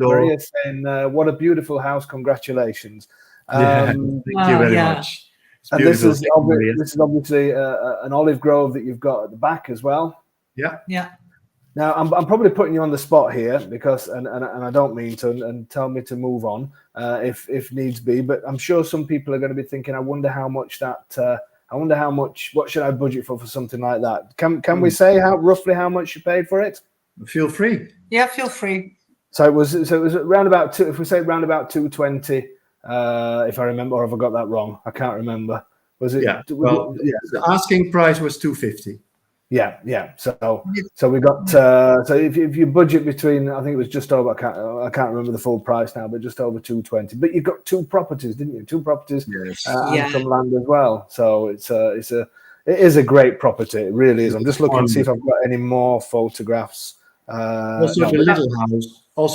"What a beautiful house! Congratulations." Thank you very much. And this is obviously an olive grove that you've got at the back as well. Yeah. Now I'm probably putting you on the spot here because, and I don't mean to, and tell me to move on if needs be. But I'm sure some people are going to be thinking, I wonder how much what should I budget for something like that? Can we say roughly how much you paid for it? Feel free. Yeah, feel free. So it was around about if we say around about 220. If I remember, or have I got that wrong? I can't remember. Was it? Yeah. Well, the asking price was 250. Yeah. So we got. So if you budget between, I think it was just over. I can't remember the full price now, but just over 220. But you got two properties, didn't you? Two properties and some land as well. So it is a great property. It really is. I'm just looking to see if I've got any more photographs. Also,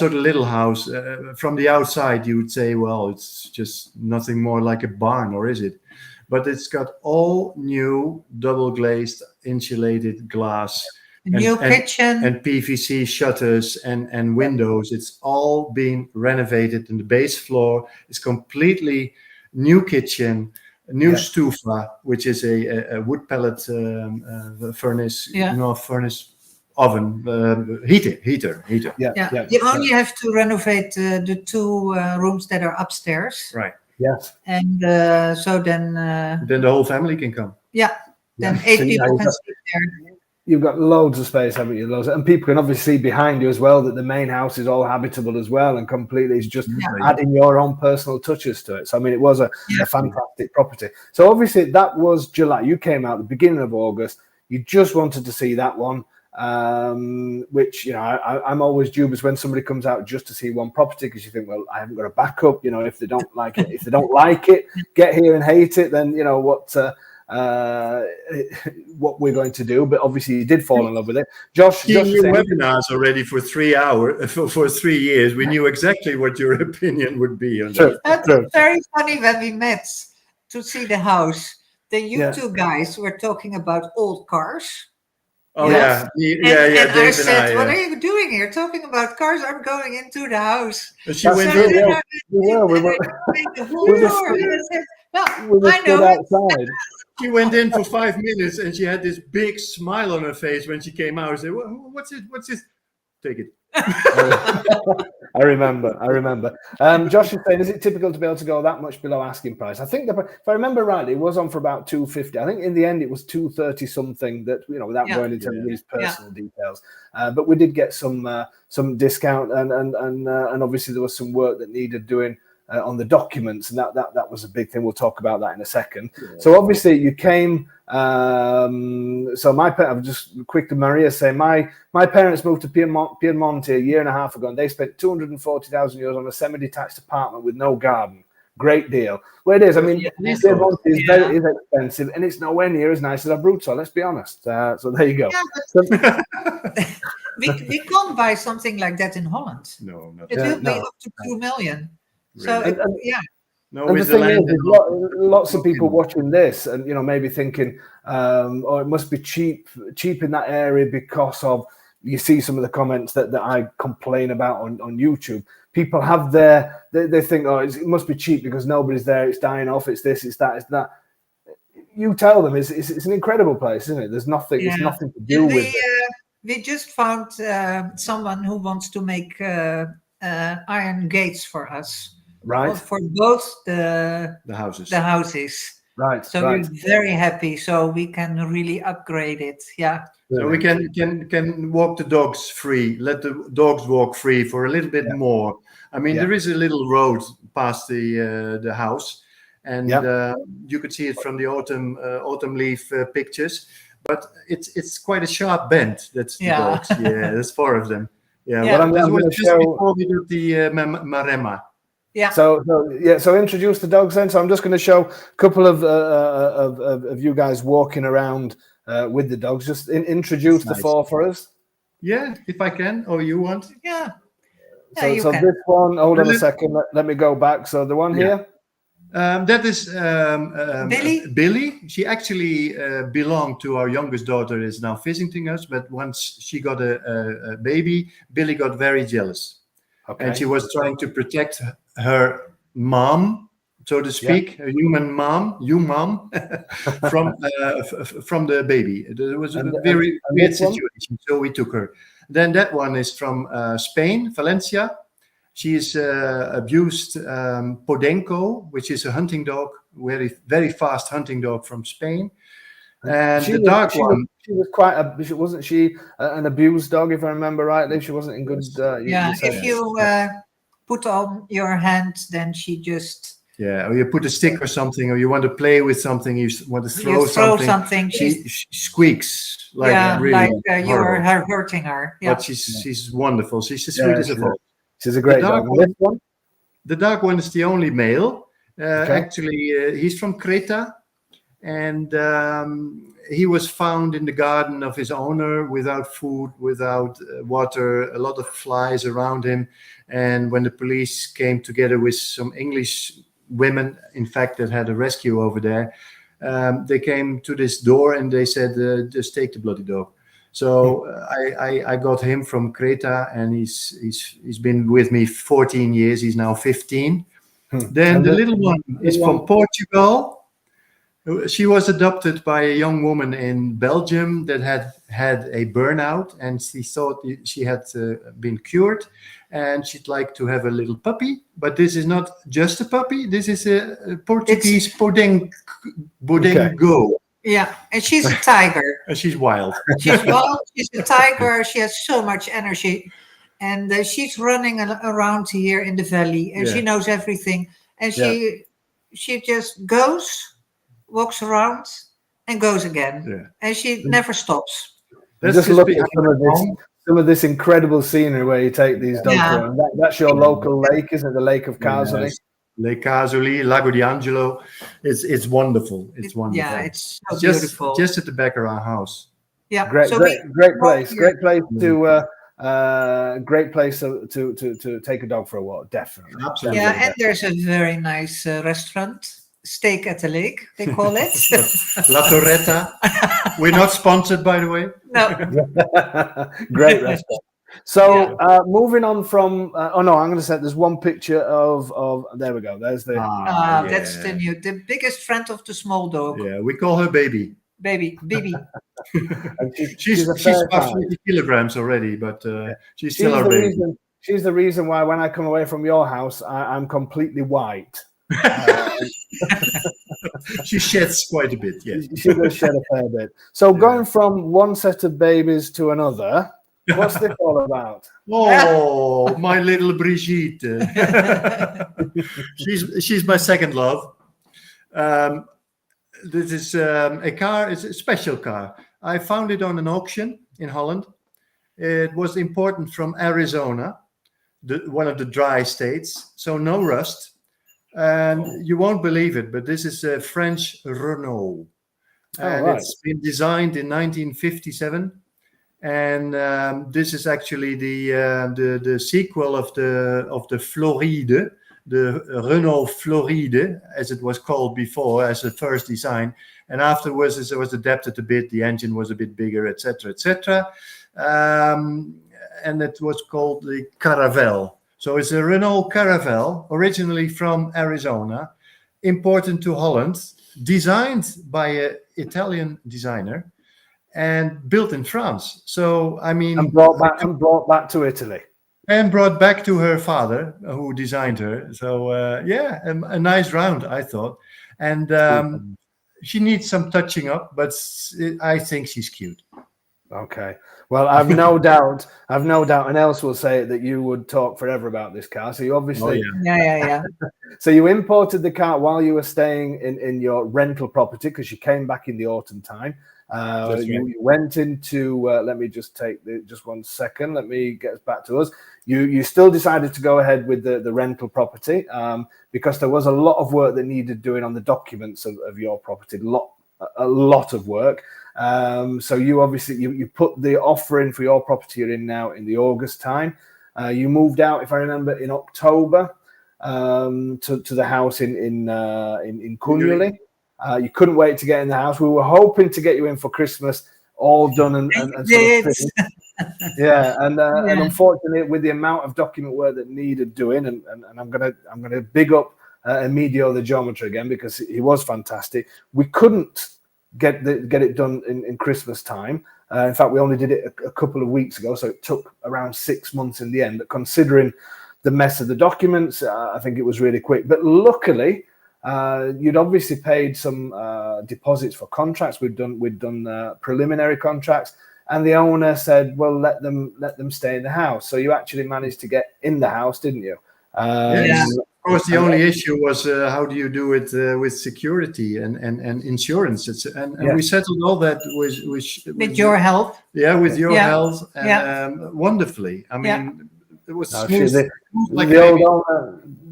the little house, from the outside, you would say, well, it's just nothing more like a barn, or is it? But it's got all new double glazed insulated glass, new kitchen, and PVC shutters and windows. It's all been renovated, and the base floor is completely new kitchen, new stufa, which is a wood pellet furnace, furnace. Oven, heater. Yeah. You only have to renovate the two rooms that are upstairs. Right. Yes. And so then the whole family can come. Yeah. Then 8 people can sleep there. You've got loads of space, haven't you? And people can obviously see behind you as well that the main house is all habitable as well, and completely is just adding your own personal touches to it. So I mean, it was a fantastic property. So obviously that was July. You came out at the beginning of August. You just wanted to see that one. Which I'm always dubious when somebody comes out just to see one property, because you think, well, I haven't got a backup. If they don't like it, get here and hate it, then what? what we're going to do, but obviously you did fall in love with it. Josh Seeing your saying, webinars already for 3 hours, for 3 years, we knew exactly what your opinion would be on True. that. That's very funny when we met to see the house. Then you Yeah. two guys were talking about old cars. Oh Yes. yeah, And I Dave said, and "What I. are you doing here? Talking about cars? I'm going into the house." She That's went true, in. yeah. We were The whole we were door. stood- And I said, "Well, we were I stood know it." outside. She went in for 5 minutes and she had this big smile on her face when she came out. She said, "What's it? What's this? Take it." I remember. Josh is saying, is it typical to be able to go that much below asking price? I think if I remember rightly, it was on for about 250. I think in the end it was 230 something. That without Yeah. going into these personal details, but we did get some discount, and obviously there was some work that needed doing on the documents, and that was a big thing. We'll talk about that in a second. Yeah. So obviously you came. So I'm just quickly, Maria saying my parents moved to Piemonte a year and a half ago, and they spent 240,000 euros on a semi-detached apartment with no garden. Great deal. Well, it is. I mean, Piemonte is expensive, and it's nowhere near as nice as Abruzzo. Let's be honest. So there you go. Yeah, but we can't buy something like that in Holland. No, not It Yeah, will be no. up to 2 million. really. So No, And the with the thing land is, lots of people watching this, and maybe thinking, "Oh, it must be cheap in that area because of." You see some of the comments that I complain about on YouTube. People have they think, "Oh, it must be cheap because nobody's there. It's dying off. It's this. It's that. It's that." You tell them it's an incredible place, isn't it? There's nothing. It's nothing to do with it. We just found someone who wants to make iron gates for us. Right. For both the houses. houses. Right. So we're very happy. So we can really upgrade it. Yeah. So we can walk the dogs free. Let the dogs walk free for a little bit more. I mean, there is a little road past the house, and you could see it from the autumn leaf pictures. But it's quite a sharp bend. That's the dogs. Yeah, there's 4 of them. Yeah. What I'm This was going to just show before we did the Maremma. Yeah. So introduce the dogs then. So I'm just going to show a couple of you guys walking around with the dogs. Just introduce the 4 for us. Yeah, if I can, or you want? Yeah. So this one. Hold on a second. Let me go back. So the one here. That is Billy. Billy. She actually belonged to our youngest daughter. Is now visiting us. But once she got a baby, Billy got very jealous. Okay. And she was trying to protect her mom, so to speak, a human mom, from the baby. It was a very weird situation, so we took her. Then that one is from Spain, Valencia. She is abused Podenco, which is a hunting dog, very fast hunting dog from Spain. And the dark one. She was quite wasn't she an abused dog, if I remember rightly? She wasn't in good. If you put on your hand, then she just. Yeah, or you put a stick or something, or you want to play with something, you want to throw something. She squeaks like really you're hurting her. Yeah. But she's wonderful. She's the sweetest of all. She's a great dog. The dark one is the only male. Actually, he's from Creta, and he was found in the garden of his owner without food, without water, a lot of flies around him. And when the police came together with some English women, in fact, that had a rescue over there, they came to this door and they said, just take the bloody dog. So I got him from Creta, and he's been with me 14 years. He's now 15. Then the little one is from Portugal. She was adopted by a young woman in Belgium that had a burnout, and she thought she had been cured, and she'd like to have a little puppy. But this is not just a puppy. This is a Portuguese Podenco. Yeah, and she's a tiger. And she's wild. She's wild. She's a tiger. She has so much energy, and she's running around here in the valley, and she knows everything. And she just goes, walks around, and goes again, and she never stops. Just look at some of this incredible scenery where you take these dogs around. That's your local lake, isn't it? The Lake of Karsony. Le Casoli, Lago di Angelo. It's wonderful. It's wonderful. Yeah, it's so just beautiful. just at the back of our house. Yeah, Great, so great place. here. Great place to great place to take a dog for a walk. Definitely. Absolutely. Yeah, and there's a very nice restaurant, Steak at the Lake, they call it. La Torretta. We're not sponsored, by the way. No. Great restaurant. So moving on from I'm going to say there's one picture of there we go. There's the That's the biggest friend of the small dog. Yeah, we call her Baby. Baby. and She's about 50 kilograms already, but she's still our baby. She's the reason why when I come away from your house, I'm completely white. She sheds quite a bit, yes. She does shed a fair bit. So going from one set of babies to another, what's this all about? Oh, my little Brigitte. she's my second love. This is a car. It's a special car. I found it on an auction in Holland. It was imported from Arizona, one of the dry states, so no rust. And you won't believe it, but this is a French Renault. And it's been designed in 1957. And this is actually the sequel of the Floride, the Renault Floride, as it was called before, as the first design. And afterwards, it was adapted a bit. The engine was a bit bigger, etc., etc. And it was called the Caravelle. So it's a Renault Caravelle, originally from Arizona, imported to Holland, designed by an Italian designer, and built in France. So I mean, and brought back to Italy, and brought back to her father, who designed her. So a nice round, I thought. And she needs some touching up, but I think she's cute. Okay. Well, I've no doubt, and Els will say that you would talk forever about this car. So you obviously, yeah. So you imported the car while you were staying in your rental property because you came back in the autumn time. You went into. Let me just take just 1 second. Let me get us back to us. You still decided to go ahead with the rental property because there was a lot of work that needed doing on the documents of your property. A lot of work. So you obviously you put the offer in for your property you're in now in the August time. You moved out, if I remember, in October to the house in Cunuli. You couldn't wait to get in the house. We were hoping to get you in for Christmas, all done and sort of finished. And unfortunately, with the amount of document work that needed doing, and I'm gonna big up Emilio the geometer again because he was fantastic. We couldn't get it done in Christmas time. In fact, we only did it a couple of weeks ago, so it took around 6 months in the end. But considering the mess of the documents, I think it was really quick. But luckily, you'd obviously paid some deposits for contracts. We'd done preliminary contracts, and the owner said, "Well, let them stay in the house." So you actually managed to get in the house, didn't you? Yes. Of course, the only issue was how do you do it with security and insurance? We settled all that with your help. Yeah, with your help, and wonderfully. I mean, it was smooth.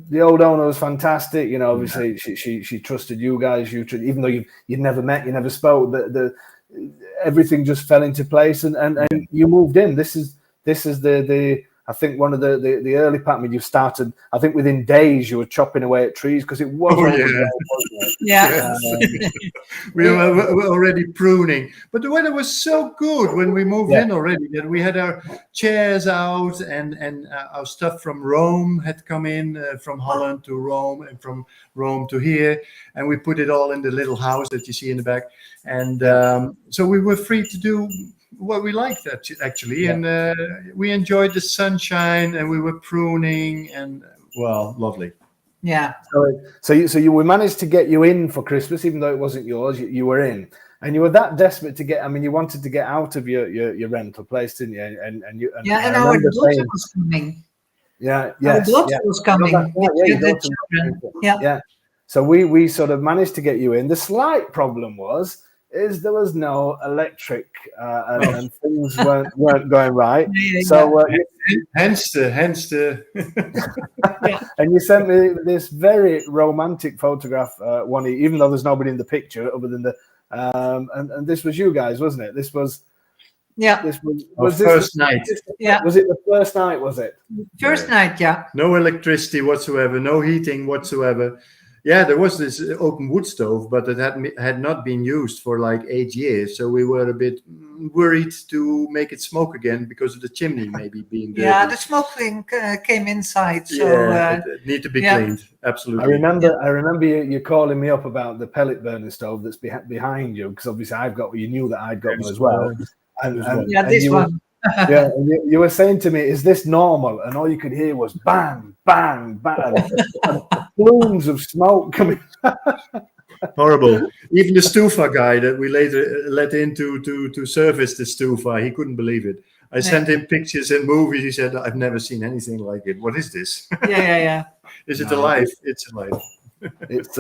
The old owner was fantastic. You know, obviously she trusted you guys. Even though you'd never met, you never spoke. Everything just fell into place, and you moved in. This is the I think one of the early part. I mean, you started. I think within days you were chopping away at trees because it was. We were already pruning, but the weather was so good when we moved in already that we had our chairs out and our stuff from Rome had come in from Holland to Rome and from Rome to here, and we put it all in the little house that you see in the back, and so we were free to do what we liked actually, and we enjoyed the sunshine, and we were pruning, and well, lovely. Yeah. So we managed to get you in for Christmas, even though it wasn't yours. You were in, and you were that desperate to get. I mean, you wanted to get out of your rental place, didn't you? And our daughter was coming. Our daughter was coming. So we sort of managed to get you in. The slight problem was is there was no electric and things weren't going right. Yeah, So Hence the and you sent me this very romantic photograph, one, even though there's nobody in the picture other than the and this was you guys, wasn't it? This was yeah, was this first night. yeah. Was it the first night? Was it? First night, yeah. No electricity whatsoever, no heating whatsoever. Yeah, there was this open wood stove, but it had not been used for like 8 years. So we were a bit worried to make it smoke again because of the chimney maybe being dirty. Yeah, the smoke thing came inside. So it need to be yeah. cleaned. Absolutely. I remember you calling me up about the pellet burner stove that's behind you, because obviously you knew that I'd got one as well. And yeah, this you one. yeah, and you were saying to me, "Is this normal?" And all you could hear was bang, bang, bang, and plumes of smoke coming. Horrible. Even the Stufa guy that we later let in to service the Stufa, he couldn't believe it. I sent him pictures and movies. He said, "I've never seen anything like it. What is this?" Yeah. Is it alive? It's alive. It's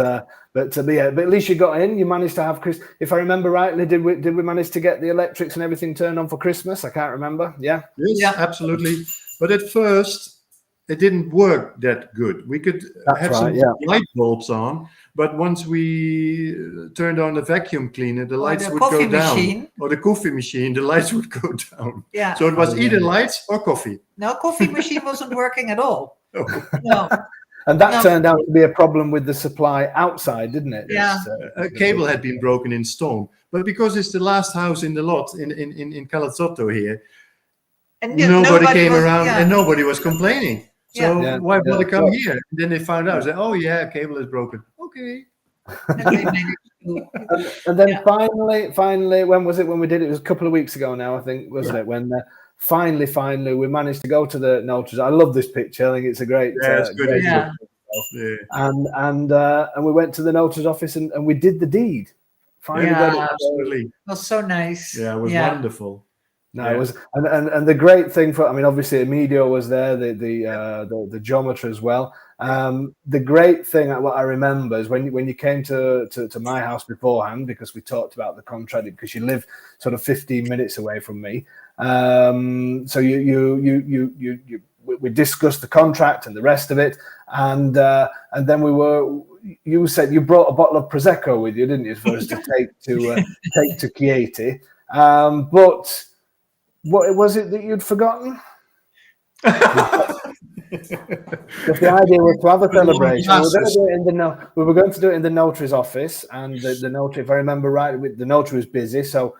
but at least you got in. You managed to have Chris. If I remember rightly, did we manage to get the electrics and everything turned on for Christmas? I can't remember. Yeah. Yes, Yeah. absolutely. But at first, it didn't work that good. We could have some light bulbs on, but once we turned on the vacuum cleaner, the lights would go down. Or the coffee machine, the lights would go down. Yeah. So it was either lights or coffee. No, coffee machine wasn't working at all. Oh. No. And that turned out to be a problem with the supply outside, didn't it? Yeah. A cable had been broken in stone, but because it's the last house in the lot in Calazzotto here, and nobody came around and nobody was complaining. So Yeah. why bother come here? And then they found out, said, "Oh yeah, cable is broken." Okay. And then finally, when was it? When we did it? It was a couple of weeks ago now, I think, wasn't it? When finally, we managed to go to the notaries. I love this picture. I think it's a great. Yeah, it's good. Great Yeah. And we went to the notary's office and we did the deed. Finally, got it. Absolutely. It was so nice. Yeah, it was wonderful. No, it was, and the great thing obviously Emilio was there, the geometer as well. The great thing, what I remember is when you came to my house beforehand, because we talked about the contract, because you live sort of 15 minutes away from me. So we discussed the contract and the rest of it, and then you said you brought a bottle of Prosecco with you, didn't you, for us to take to Chieti, but what was it that you'd forgotten? Because the idea was to have a celebration. We were going to do it in the notary's office, and the notary, if I remember right, the notary was busy, so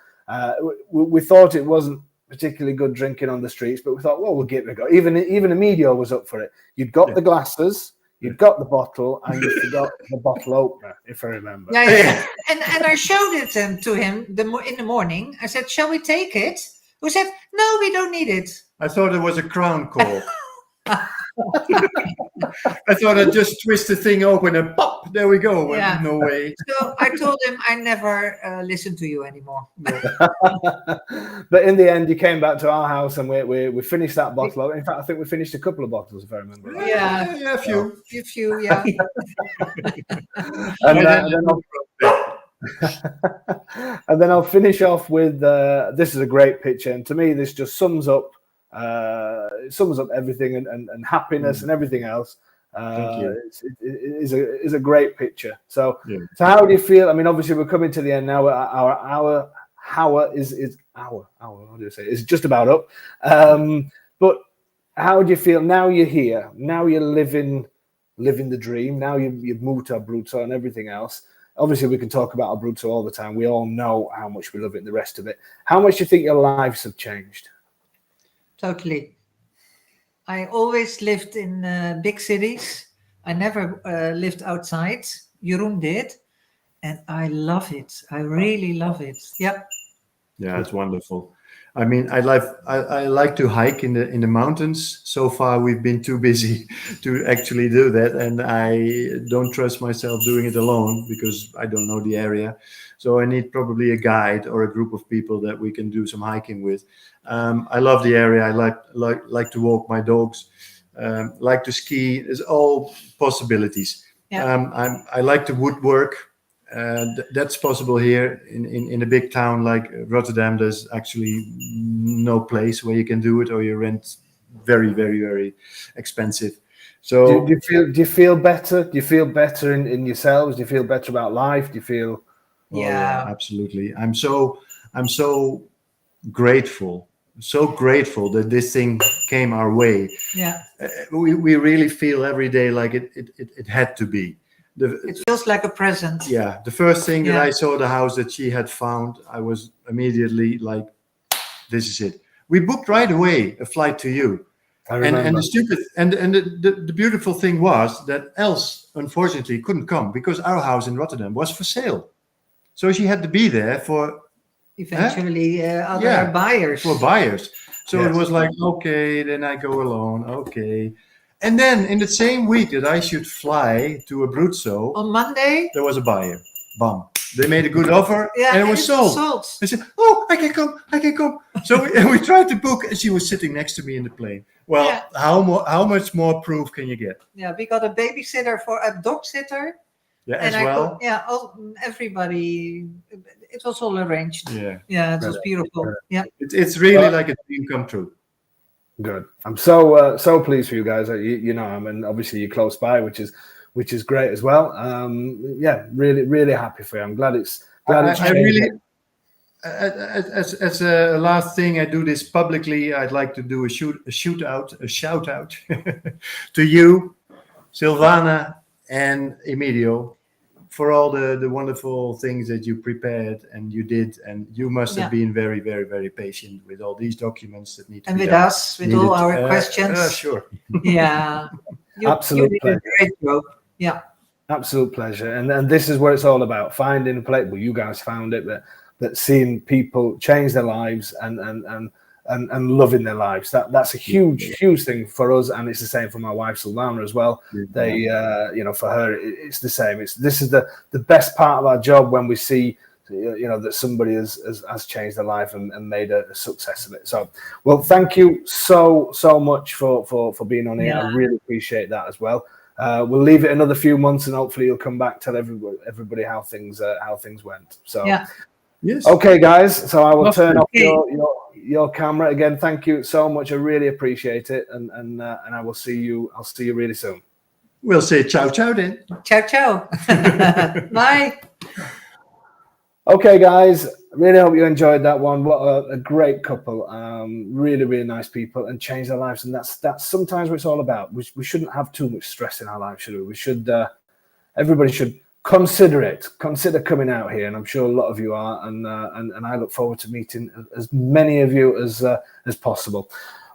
we thought it wasn't particularly good drinking on the streets, but we thought, well, we'll give it a go. Even Emilio was up for it. You'd got the glasses, you'd got the bottle, and you forgot the bottle opener, if I remember. Yeah. And I showed it to him in the morning. I said, "Shall we take it?" Who said, "No, we don't need it." I thought it was a crown call. I thought I'd just twist the thing open and pop, there we go. Yeah. No way. So I told him I never listen to you anymore. But in the end, you came back to our house and we finished that bottle. In fact, I think we finished a couple of bottles, if I remember right. Yeah, a few. A few, yeah. And then I'll finish off with this is a great picture, and to me this just sums up everything and happiness and everything else. It is a great picture. So how do you feel? I mean, obviously we're coming to the end now. Our hour is what do you say? It's just about up. But how do you feel now? You're here. Now you're living the dream. Now you've moved to Abruzzo and everything else. Obviously, we can talk about Abruzzo all the time. We all know how much we love it and the rest of it. How much do you think your lives have changed? Totally. I always lived in big cities. I never lived outside. Jeroen did. And I love it. I really love it. Yep. Yeah, it's wonderful. I mean, I like to hike in the mountains. So far, we've been too busy to actually do that, and I don't trust myself doing it alone because I don't know the area. So I need probably a guide or a group of people that we can do some hiking with. I love the area. I like to walk my dogs, like to ski. There's all possibilities. Yeah. I like to woodwork. That's possible here in a big town like Rotterdam. There's actually no place where you can do it, or you rent very, very, very expensive. So Do you feel better? Do you feel better in yourselves? Do you feel better about life? Do you feel? Yeah. Absolutely. I'm so grateful, that this thing came our way. Yeah. We really feel every day like it had to be. It feels like a present. Yeah, the first thing that Yeah. I saw the house that she had found, I was immediately like, this is it. We booked right away a flight to you. I remember. And the stupid and the beautiful thing was that Els unfortunately couldn't come because our house in Rotterdam was for sale. So she had to be there for Eventually other buyers. For buyers. So Yes. it was like, okay, then I go alone. Okay. And then in the same week that I should fly to Abruzzo, On Monday? there was a buyer. Bam. They made a good offer Yeah, and it was sold. I said, oh, I can come. So we tried to book and she was sitting next to me in the plane. Well, Yeah. how much more proof can you get? Yeah, we got a babysitter for a dog sitter. Yeah, And as well. everybody, it was all arranged. Yeah. Yeah, it was beautiful. Yeah. It's really like a dream come true. Good. I'm so pleased for you guys. You know, I mean, obviously you're close by, which is great as well. Yeah, really happy for you. I'm glad it's. I really, as a last thing, I do this publicly. I'd like to do a shout out to you, Silvana and Emilio, for all the wonderful things that you prepared and you did, and you must have been very, very, very patient with all these documents that need to And be with done. us, with all our questions. Sure. Yeah. Absolute you did a great job. Yeah. Absolute pleasure. And this is what it's all about, finding a place. Well, you guys found it, but seeing people change their lives and loving their lives. That's a huge thing for us, and it's the same for my wife Silvana as well. They you know, for her it's the same. This is the best part of our job, when we see, you know, that somebody has changed their life and made a success of it. So, well, thank you so much for being on here. I really appreciate that as well. We'll leave it another few months, and hopefully you'll come back, tell everybody how things went. So yes. Okay, guys. So I will turn off your camera again. Thank you so much. I really appreciate it, and I will see you. I'll see you really soon. We'll say ciao then. Ciao. Bye. Okay, guys. Really hope you enjoyed that one. What a great couple. Really nice people, and change their lives. And that's sometimes what it's all about. We shouldn't have too much stress in our lives, should we? We should. Everybody should consider it. Consider coming out here, and I'm sure a lot of you are. And I look forward to meeting as many of you as possible.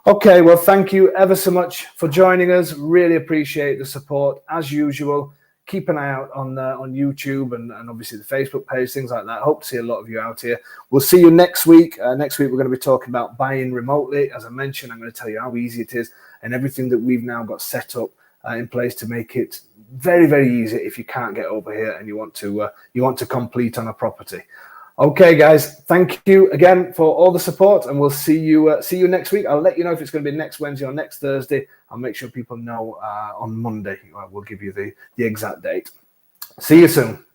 Okay. Well, thank you ever so much for joining us. Really appreciate the support as usual. Keep an eye out on YouTube and obviously the Facebook page, things like that. Hope to see a lot of you out here. We'll see you next week. Next week, we're going to be talking about buying remotely. As I mentioned, I'm going to tell you how easy it is and everything that we've now got set up in place to make it very easy if you can't get over here and you want to complete on a property. Okay, guys, thank you again for all the support, and we'll see you next week. I'll let you know if it's going to be next Wednesday or next Thursday. I'll make sure people know on Monday. We'll give you the exact date. See you soon.